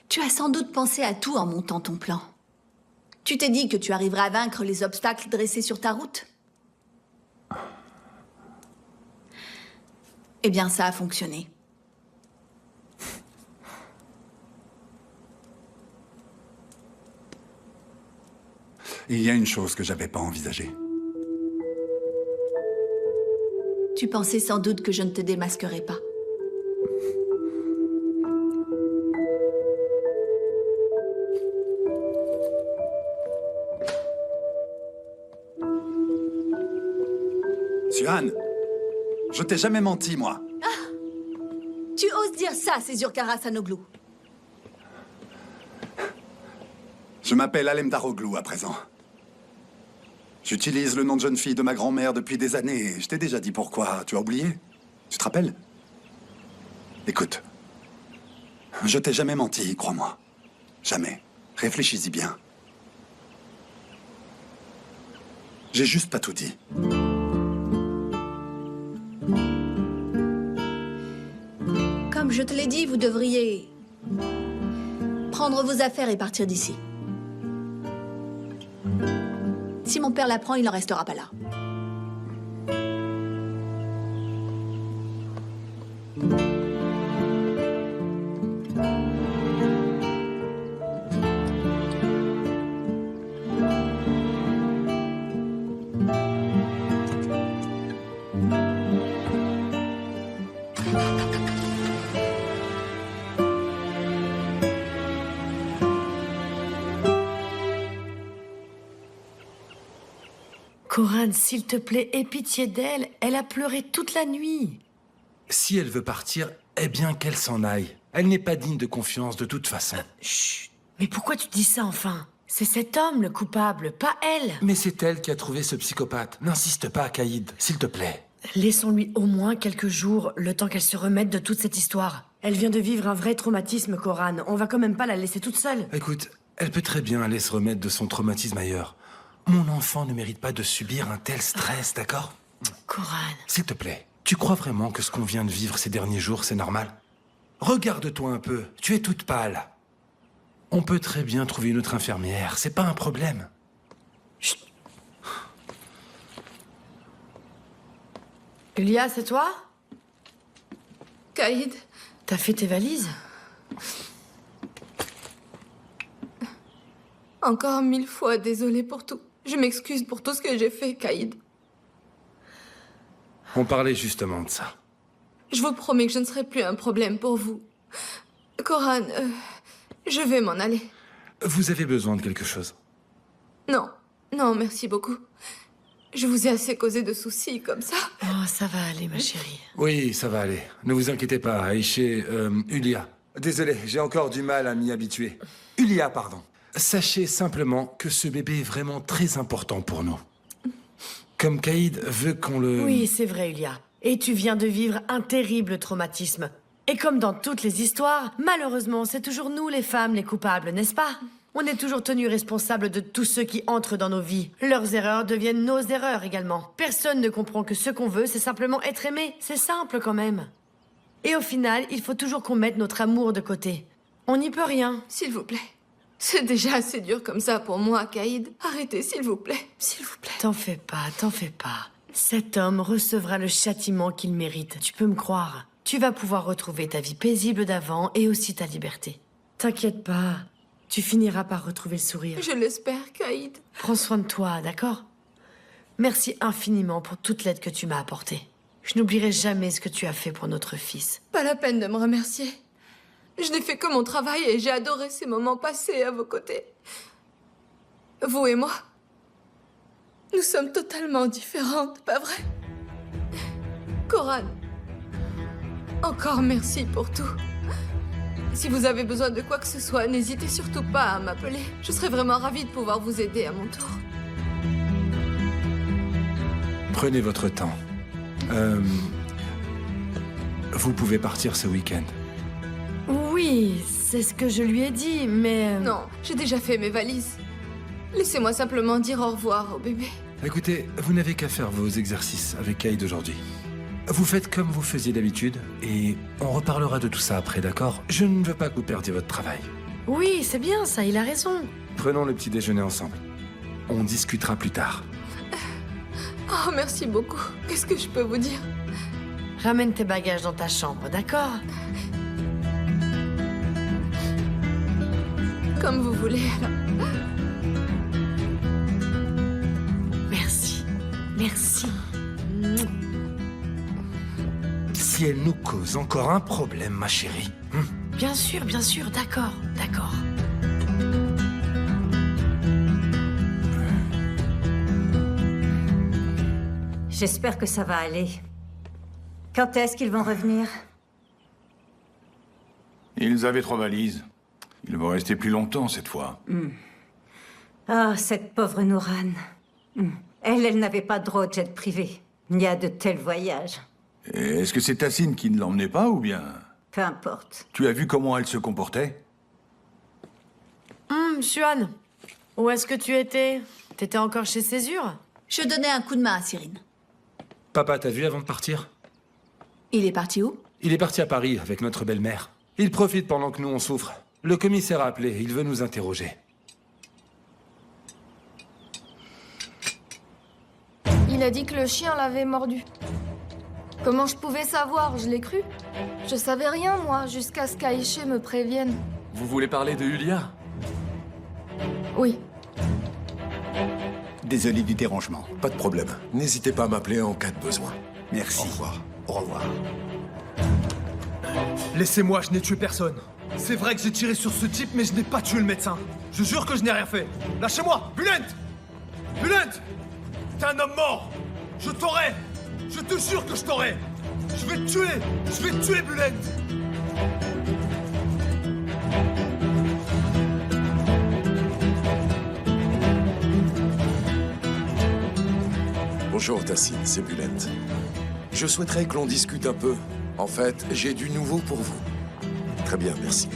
Tu as sans doute pensé à tout en montant ton plan. Tu t'es dit que tu arriverais à vaincre les obstacles dressés sur ta route? Eh bien, ça a fonctionné. Il y a une chose que j'avais pas envisagée. Tu pensais sans doute que je ne te démasquerais pas. Suhan, je t'ai jamais menti, moi. Tu oses dire ça, Césure Karasanoglu? Je m'appelle Alem Daroglu à présent. J'utilise le nom de jeune fille de ma grand-mère depuis des années. Je t'ai déjà dit pourquoi. Tu as oublié? Tu te rappelles? Écoute, je t'ai jamais menti, crois-moi. Jamais. Réfléchis-y bien. J'ai juste pas tout dit. Comme je te l'ai dit, vous devriez prendre vos affaires et partir d'ici. Si mon père l'apprend, il n'en restera pas là. Coran, s'il te plaît, aie pitié d'elle. Elle a pleuré toute la nuit. Si elle veut partir, eh bien qu'elle s'en aille. Elle n'est pas digne de confiance de toute façon. Chut. Mais pourquoi tu dis ça enfin? C'est cet homme le coupable, pas elle. Mais c'est elle qui a trouvé ce psychopathe. N'insiste pas, Caïd, s'il te plaît. Laissons-lui au moins quelques jours, le temps qu'elle se remette de toute cette histoire. Elle vient de vivre un vrai traumatisme, Coran. On va quand même pas la laisser toute seule. Écoute, elle peut très bien aller se remettre de son traumatisme ailleurs. Mon enfant ne mérite pas de subir un tel stress, d'accord? Coran. S'il te plaît, tu crois vraiment que ce qu'on vient de vivre ces derniers jours, c'est normal? Regarde-toi un peu, tu es toute pâle. On peut très bien trouver une autre infirmière, c'est pas un problème. Chut. Julia, c'est toi? Caïd. T'as fait tes valises? Encore 1000 fois désolée pour tout. Je m'excuse pour tout ce que j'ai fait, Caïd. On parlait justement de ça. Je vous promets que je ne serai plus un problème pour vous. Coran, je vais m'en aller. Vous avez besoin de quelque chose? Non, non, merci beaucoup. Je vous ai assez causé de soucis comme ça. Oh, ça va aller, ma chérie. Oui, ça va aller. Ne vous inquiétez pas, Aïché, Ulia. Désolé, j'ai encore du mal à m'y habituer. Ulia, pardon. Sachez simplement que ce bébé est vraiment très important pour nous. Comme Caïd veut qu'on le... Oui, c'est vrai, Ulia. Et tu viens de vivre un terrible traumatisme. Et comme dans toutes les histoires, malheureusement, c'est toujours nous, les femmes, les coupables, n'est-ce pas? On est toujours tenus responsables de tous ceux qui entrent dans nos vies. Leurs erreurs deviennent nos erreurs également. Personne ne comprend que ce qu'on veut, c'est simplement être aimé. C'est simple quand même. Et au final, il faut toujours qu'on mette notre amour de côté. On n'y peut rien. S'il vous plaît. C'est déjà assez dur comme ça pour moi, Caïd. Arrêtez, s'il vous plaît. S'il vous plaît. T'en fais pas, t'en fais pas. Cet homme recevra le châtiment qu'il mérite. Tu peux me croire. Tu vas pouvoir retrouver ta vie paisible d'avant et aussi ta liberté. T'inquiète pas. Tu finiras par retrouver le sourire. Je l'espère, Caïd. Prends soin de toi, d'accord? Merci infiniment pour toute l'aide que tu m'as apportée. Je n'oublierai jamais ce que tu as fait pour notre fils. Pas la peine de me remercier. Je n'ai fait que mon travail et j'ai adoré ces moments passés à vos côtés. Vous et moi, nous sommes totalement différentes, pas vrai? Coran, encore merci pour tout. Si vous avez besoin de quoi que ce soit, n'hésitez surtout pas à m'appeler. Je serais vraiment ravie de pouvoir vous aider à mon tour. Prenez votre temps. Vous pouvez partir ce week-end. Oui, c'est ce que je lui ai dit, mais... Non, j'ai déjà fait mes valises. Laissez-moi simplement dire au revoir au bébé. Écoutez, vous n'avez qu'à faire vos exercices avec Caïd aujourd'hui. vous faites comme vous faisiez d'habitude, et on reparlera de tout ça après, d'accord? Je ne veux pas que vous perdiez votre travail. Oui, c'est bien ça, il a raison. Prenons le petit déjeuner ensemble. On discutera plus tard. Oh, merci beaucoup. Qu'est-ce que je peux vous dire? Ramène tes bagages dans ta chambre, d'accord? Comme vous voulez, alors. Merci. Merci. Si elle nous cause encore un problème, ma chérie. Bien sûr, d'accord, d'accord. J'espère que ça va aller. Quand est-ce qu'ils vont revenir? Ils avaient 3 valises. Ils vont rester plus longtemps cette fois. Ah, cette pauvre Nouran. Elle n'avait pas de droit au jet privé. Il y a de tels voyages. Et est-ce que c'est Tassine qui ne l'emmenait pas ou bien... Peu importe. Tu as vu comment elle se comportait? Suan, où est-ce que tu étais? T'étais encore chez Césure? Je donnais un coup de main à Cyrine. Papa, t'as vu avant de partir? Il est parti où? Il est parti à Paris avec notre belle-mère. Il profite pendant que nous on souffre. Le commissaire a appelé, il veut nous interroger. Il a dit que le chien l'avait mordu. Comment je pouvais savoir? Je l'ai cru. Je savais rien, moi, jusqu'à ce qu'Aïché me prévienne. Vous voulez parler de Yulia? Oui. Désolé du dérangement. Pas de problème. N'hésitez pas à m'appeler en cas de besoin. Merci. Au revoir. Au revoir. Laissez-moi, je n'ai tué personne. C'est vrai que j'ai tiré sur ce type, mais je n'ai pas tué le médecin. Je jure que je n'ai rien fait. Lâchez-moi, Bulent! Bulent! T'es un homme mort. Je t'aurai. Je te jure que je t'aurai. Je vais te tuer. Je vais te tuer, Bulent. Bonjour Tassine, c'est Bulent. Je souhaiterais que l'on discute un peu. En fait, j'ai du nouveau pour vous. Très bien, merci.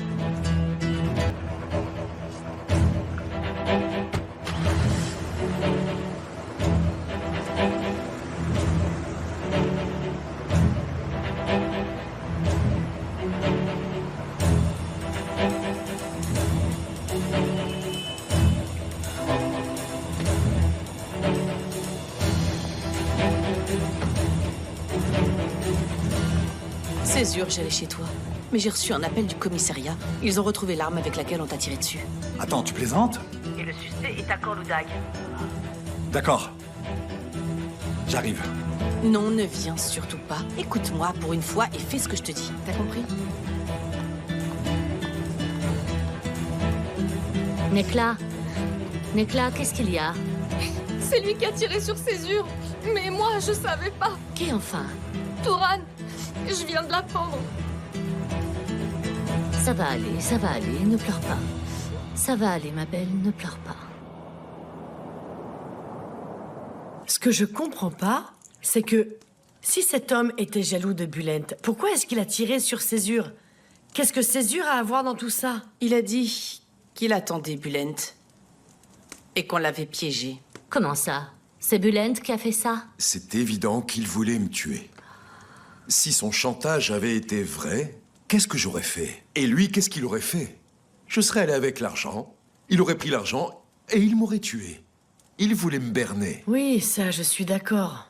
Césure, j'allais chez toi. Mais j'ai reçu un appel du commissariat. Ils ont retrouvé l'arme avec laquelle on t'a tiré dessus. Attends, tu plaisantes? Et le suspect est à Corloudag. D'accord. J'arrive. Non, ne viens surtout pas. Écoute-moi pour une fois et fais ce que je te dis. T'as compris? Nekla. Nekla, qu'est-ce qu'il y a? C'est lui qui a tiré sur Césure. Mais moi, je savais pas. Qui enfin? Touran. Je viens de l'apprendre. Ça va aller, ne pleure pas. Ça va aller, ma belle, ne pleure pas. Ce que je comprends pas, c'est que si cet homme était jaloux de Bulent, pourquoi est-ce qu'il a tiré sur Césure? Qu'est-ce que Césure a à voir dans tout ça? Il a dit qu'il attendait Bulent et qu'on l'avait piégé. Comment ça? C'est Bulent qui a fait ça? C'est évident qu'il voulait me tuer. Si son chantage avait été vrai, qu'est-ce que j'aurais fait? Et lui, qu'est-ce qu'il aurait fait? Je serais allé avec l'argent, il aurait pris l'argent et il m'aurait tué. Il voulait me berner. Oui, ça, je suis d'accord.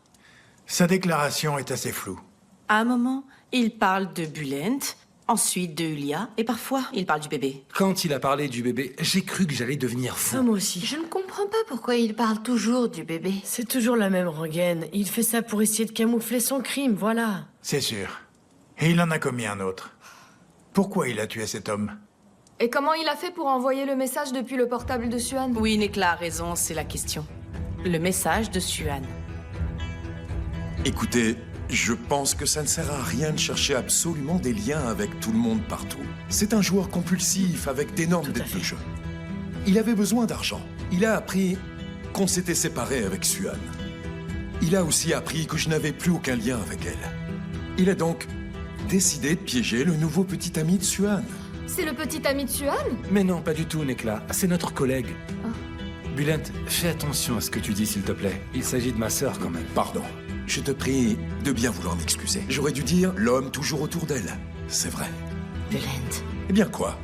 Sa déclaration est assez floue. À un moment, il parle de Bulent, ensuite de Yulia, et parfois, il parle du bébé. Quand il a parlé du bébé, j'ai cru que j'allais devenir fou. Ah, moi aussi. Je ne comprends pas pourquoi il parle toujours du bébé. C'est toujours la même rengaine. Il fait ça pour essayer de camoufler son crime, voilà. C'est sûr. Et il en a commis un autre. Pourquoi il a tué cet homme? Et comment il a fait pour envoyer le message depuis le portable de Suan? Oui, Nekla a raison, c'est la question. Le message de Suan. Écoutez, je pense que ça ne sert à rien de chercher absolument des liens avec tout le monde partout. C'est un joueur compulsif avec d'énormes dettes de jeu. Il avait besoin d'argent. Il a appris qu'on s'était séparés avec Suan. Il a aussi appris que je n'avais plus aucun lien avec elle. Il a donc décidé de piéger le nouveau petit ami de Suan. C'est le petit ami de Suan? Mais non, pas du tout, Nekla. C'est notre collègue. Oh. Bulent, fais attention à ce que tu dis, s'il te plaît. Il s'agit de ma sœur, quand même. Pardon. Je te prie de bien vouloir m'excuser. J'aurais dû dire l'homme toujours autour d'elle. C'est vrai. Bülent. Eh bien quoi?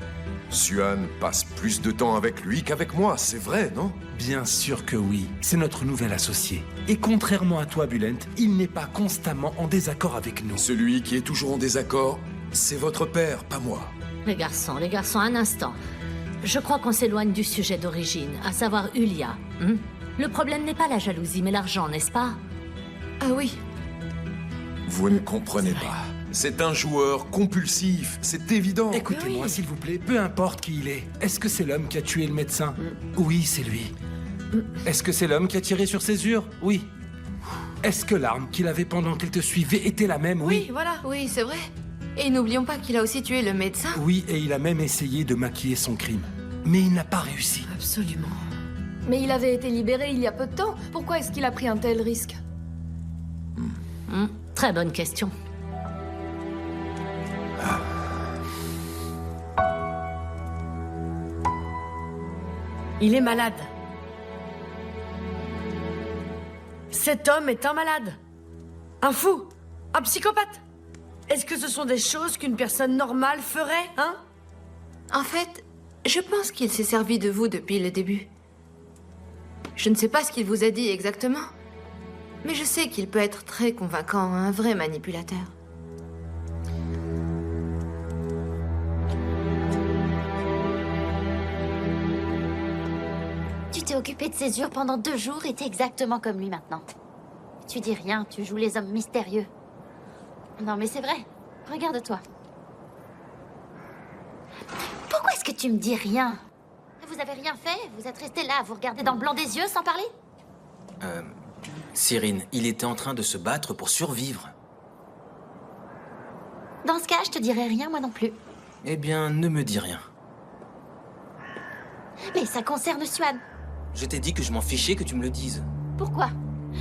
Suan passe plus de temps avec lui qu'avec moi, c'est vrai, non? Bien sûr que oui. C'est notre nouvel associé. Et contrairement à toi, Bülent, il n'est pas constamment en désaccord avec nous. Celui qui est toujours en désaccord, c'est votre père, pas moi. Les garçons, un instant. Je crois qu'on s'éloigne du sujet d'origine, à savoir Ulia. Le problème n'est pas la jalousie, mais l'argent, n'est-ce pas? Ah oui. Vous ne comprenez pas. C'est un joueur compulsif, c'est évident. Écoutez-moi, s'il vous plaît, peu importe qui il est. Est-ce que c'est l'homme qui a tué le médecin? Oui, c'est lui. Est-ce que c'est l'homme qui a tiré sur Césure? Oui. Est-ce que l'arme qu'il avait pendant qu'il te suivait était la même? Oui. Voilà, oui, c'est vrai. Et n'oublions pas qu'il a aussi tué le médecin. Oui, et il a même essayé de maquiller son crime. Mais il n'a pas réussi. Absolument. Mais il avait été libéré il y a peu de temps. Pourquoi est-ce qu'il a pris un tel risque? Très bonne question. Il est malade. Cet homme est un malade. Un fou. Un psychopathe. Est-ce que ce sont des choses qu'une personne normale ferait, hein? En fait, je pense qu'il s'est servi de vous depuis le début. Je ne sais pas ce qu'il vous a dit exactement, mais je sais qu'il peut être très convaincant, un vrai manipulateur. Tu t'es occupé de Césure pendant 2 jours et t'es exactement comme lui maintenant. Tu dis rien, tu joues les hommes mystérieux. Non mais c'est vrai, regarde-toi. Pourquoi est-ce que tu me dis rien? Vous avez rien fait? Vous êtes resté là à vous regarder dans le blanc des yeux sans parler? Cyrine, il était en train de se battre pour survivre. Dans ce cas, je te dirai rien, moi non plus. Eh bien, ne me dis rien. Mais ça concerne Suan. Je t'ai dit que je m'en fichais que tu me le dises. Pourquoi?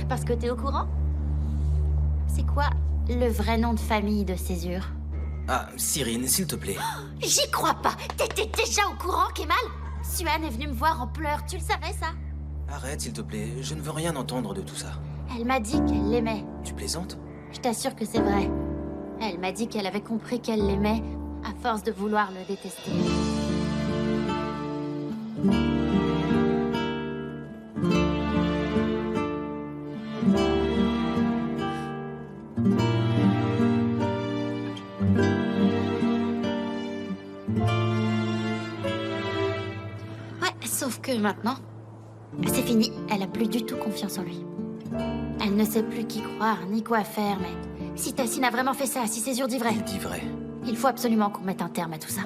Parce que t'es au courant? C'est quoi le vrai nom de famille de Césure? Ah, Cyrine, s'il te plaît. J'y crois pas! T'étais déjà au courant, Kemal? Suan est venue me voir en pleurs, tu le savais ça? Arrête, s'il te plaît, je ne veux rien entendre de tout ça. Elle m'a dit qu'elle l'aimait. Tu plaisantes? Je t'assure que c'est vrai. Elle m'a dit qu'elle avait compris qu'elle l'aimait à force de vouloir le détester. Ouais, sauf que maintenant, c'est fini. Elle a plus du tout confiance en lui. Elle ne sait plus qui croire, ni quoi faire, mais si Tassine a vraiment fait ça, si Césure dit vrai... Il dit vrai. Il faut absolument qu'on mette un terme à tout ça.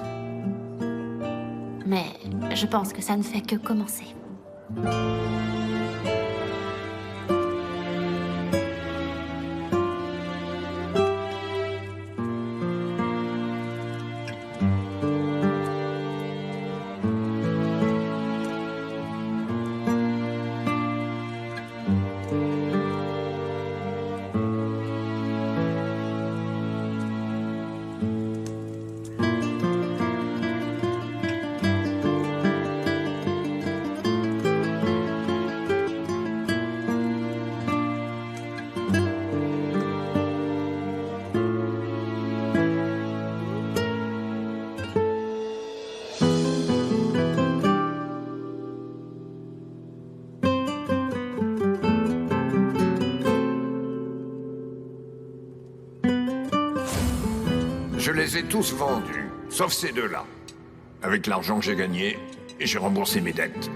Mais je pense que ça ne fait que commencer. Je les ai tous vendus, sauf ces deux-là. Avec l'argent que j'ai gagné, j'ai remboursé mes dettes.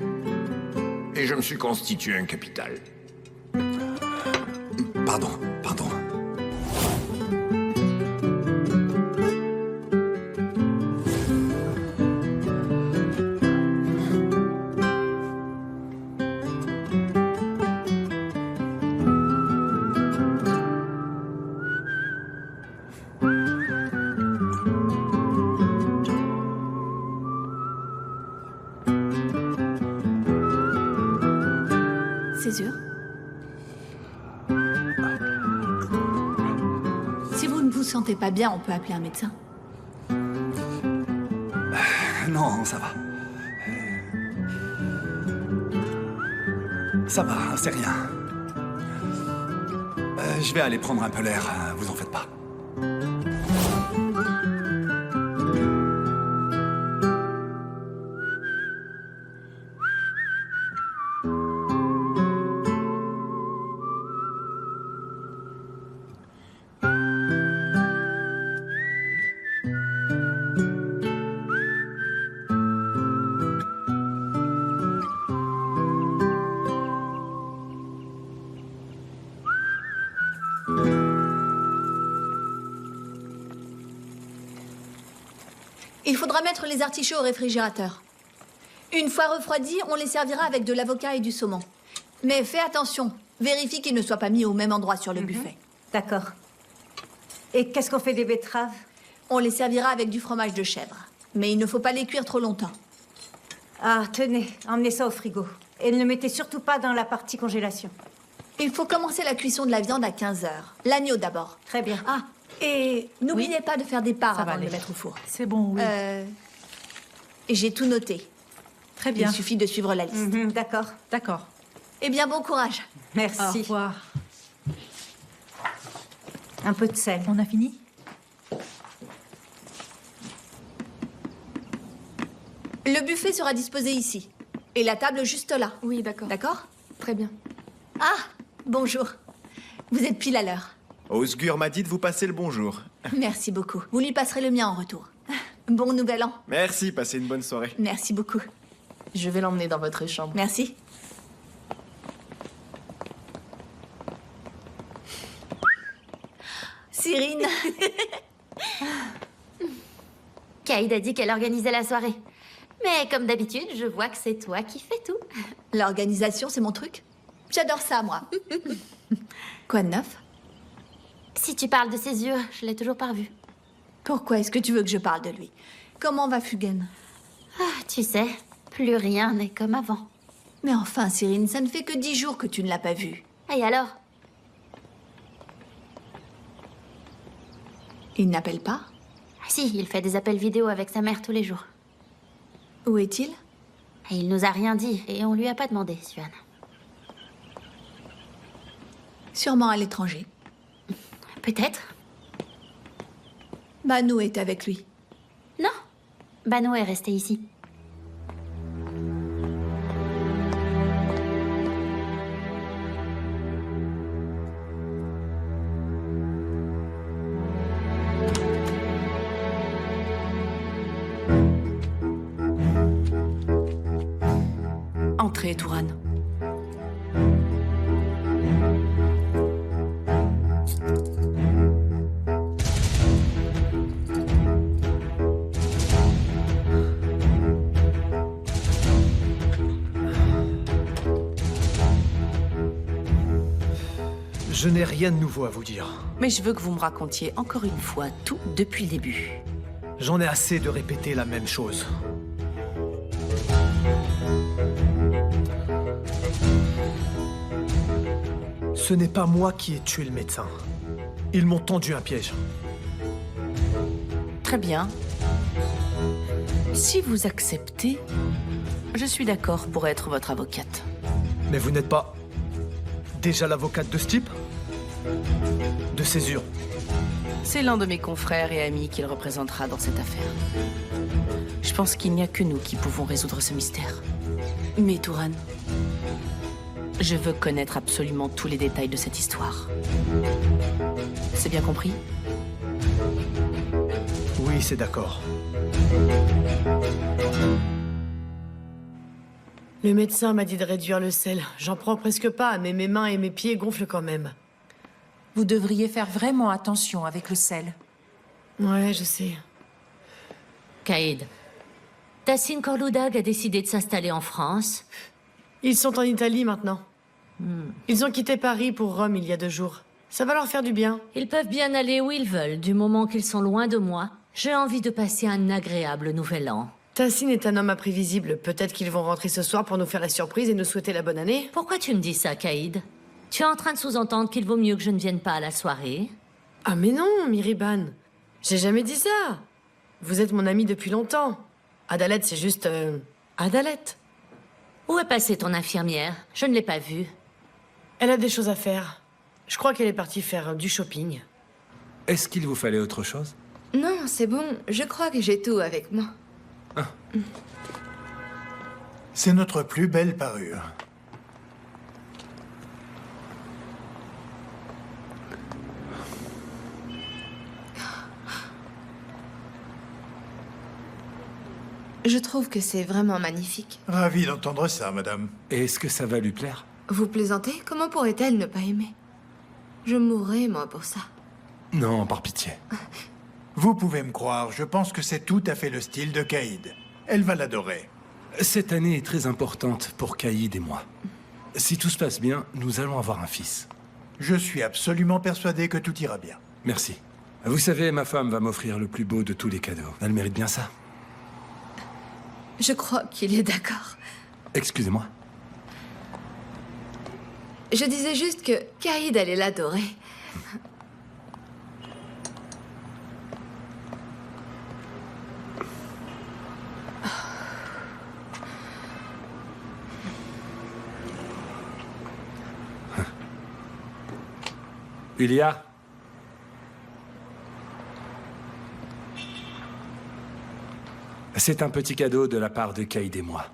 Et je me suis constitué un capital. Pardon. Césure. Si vous ne vous sentez pas bien, on peut appeler un médecin. Non, ça va. Ça va, c'est rien. Je vais aller prendre un peu l'air, vous en faites pas. Il faudra mettre les artichauts au réfrigérateur. Une fois refroidis, on les servira avec de l'avocat et du saumon. Mais fais attention, vérifie qu'ils ne soient pas mis au même endroit sur le buffet. D'accord. Et qu'est-ce qu'on fait des betteraves? On les servira avec du fromage de chèvre. Mais il ne faut pas les cuire trop longtemps. Ah, tenez, emmenez ça au frigo. Et ne le mettez surtout pas dans la partie congélation. Il faut commencer la cuisson de la viande à 15 heures. L'agneau d'abord. Très bien. Ah, et n'oubliez pas de faire des parts avant de aller. le mettre au four. C'est bon, oui. J'ai tout noté. Très bien. Il suffit de suivre la liste. D'accord. D'accord. Eh bien, bon courage. Merci. Au revoir. Un peu de sel. On a fini? Le buffet sera disposé ici. Et la table juste là. Oui, d'accord. D'accord? Très bien. Ah, bonjour. Vous êtes pile à l'heure. Osgur m'a dit de vous passer le bonjour. Merci beaucoup. Vous lui passerez le mien en retour. Bon nouvel an. Merci, passez une bonne soirée. Merci beaucoup. Je vais l'emmener dans votre chambre. Merci. Cyrine. Caïd a dit qu'elle organisait la soirée. Mais comme d'habitude, je vois que c'est toi qui fais tout. L'organisation, c'est mon truc. J'adore ça, moi. Quoi de neuf? Si tu parles de Césure, je l'ai toujours pas revu. Pourquoi est-ce que tu veux que je parle de lui? Comment va Fugen? Ah, tu sais, plus rien n'est comme avant. Mais enfin, Cyrine, ça ne fait que 10 jours que tu ne l'as pas vu. Et alors? Il n'appelle pas? Ah si, il fait des appels vidéo avec sa mère tous les jours. Où est-il? Et il nous a rien dit, et on lui a pas demandé, Suan. Sûrement à l'étranger. Peut-être. Banu est avec lui. Non. Banu est resté ici. Entrez, Touran. Je n'ai rien de nouveau à vous dire. Mais je veux que vous me racontiez encore une fois tout depuis le début. J'en ai assez de répéter la même chose. Ce n'est pas moi qui ai tué le médecin. Ils m'ont tendu un piège. Très bien. Si vous acceptez, je suis d'accord pour être votre avocate. Mais vous n'êtes pas déjà l'avocate de ce type? De Césure? C'est l'un de mes confrères et amis qu'il représentera dans cette affaire. Je pense qu'il n'y a que nous qui pouvons résoudre ce mystère. Mais Touran, je veux connaître absolument tous les détails de cette histoire. C'est bien compris? Oui, c'est d'accord. Le médecin m'a dit de réduire le sel. J'en prends presque pas, mais mes mains et mes pieds gonflent quand même. Vous devriez faire vraiment attention avec le sel. Ouais, je sais. Caïd, Tassin Korloudag a décidé de s'installer en France. Ils sont en Italie maintenant. Ils ont quitté Paris pour Rome il y a 2 jours. Ça va leur faire du bien. Ils peuvent bien aller où ils veulent, du moment qu'ils sont loin de moi. J'ai envie de passer un agréable nouvel an. Tassin est un homme imprévisible. Peut-être qu'ils vont rentrer ce soir pour nous faire la surprise et nous souhaiter la bonne année. Pourquoi tu me dis ça, Caïd? Tu es en train de sous-entendre qu'il vaut mieux que je ne vienne pas à la soirée? Ah mais non, Miriban. J'ai jamais dit ça. Vous êtes mon amie depuis longtemps. Adalette, c'est juste... Adalette. Où est passée ton infirmière? Je ne l'ai pas vue. Elle a des choses à faire. Je crois qu'elle est partie faire du shopping. Est-ce qu'il vous fallait autre chose? Non, c'est bon. Je crois que j'ai tout avec moi. C'est notre plus belle parure. Je trouve que c'est vraiment magnifique. Ravi d'entendre ça, madame. Et est-ce que ça va lui plaire? Vous plaisantez? Comment pourrait-elle ne pas aimer? Je mourrais, moi, pour ça. Non, par pitié. Vous pouvez me croire, je pense que c'est tout à fait le style de Caïd. Elle va l'adorer. Cette année est très importante pour Caïd et moi. Si tout se passe bien, nous allons avoir un fils. Je suis absolument persuadé que tout ira bien. Merci. Vous savez, ma femme va m'offrir le plus beau de tous les cadeaux. Elle mérite bien ça. Je crois qu'il est d'accord. Excusez-moi. Je disais juste que Caïd allait l'adorer. Ulia? C'est un petit cadeau de la part de Caïd et moi.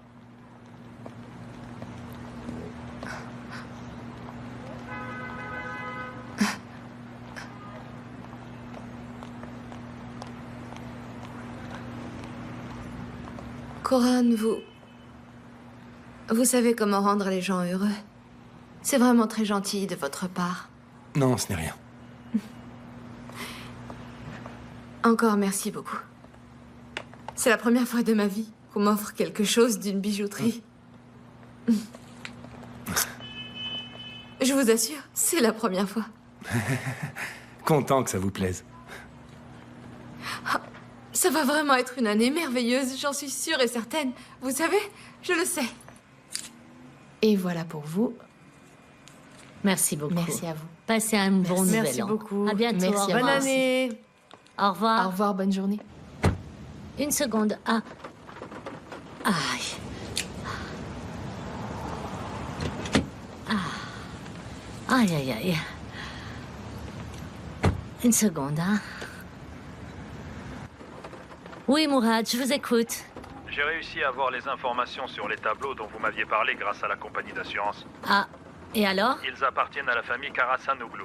Coran, vous savez comment rendre les gens heureux. C'est vraiment très gentil de votre part. Non, ce n'est rien. Encore merci beaucoup. C'est la première fois de ma vie qu'on m'offre quelque chose d'une bijouterie. Je vous assure, c'est la première fois. Content que ça vous plaise. Ça va vraiment être une année merveilleuse, j'en suis sûre et certaine. Vous savez, je le sais. Et voilà pour vous. Merci beaucoup. Merci à vous. Passez un bon nouvel an. Merci beaucoup. À bientôt. Merci Au à revoir. Bonne année. Au revoir. Au revoir, bonne journée. Une seconde. Ah. Aïe. Ah. Aïe, aïe, aïe. Une seconde, hein. Oui, Mourad, je vous écoute. J'ai réussi à avoir les informations sur les tableaux dont vous m'aviez parlé grâce à la compagnie d'assurance. Ah, et alors? Ils appartiennent à la famille Karassan Ouglu.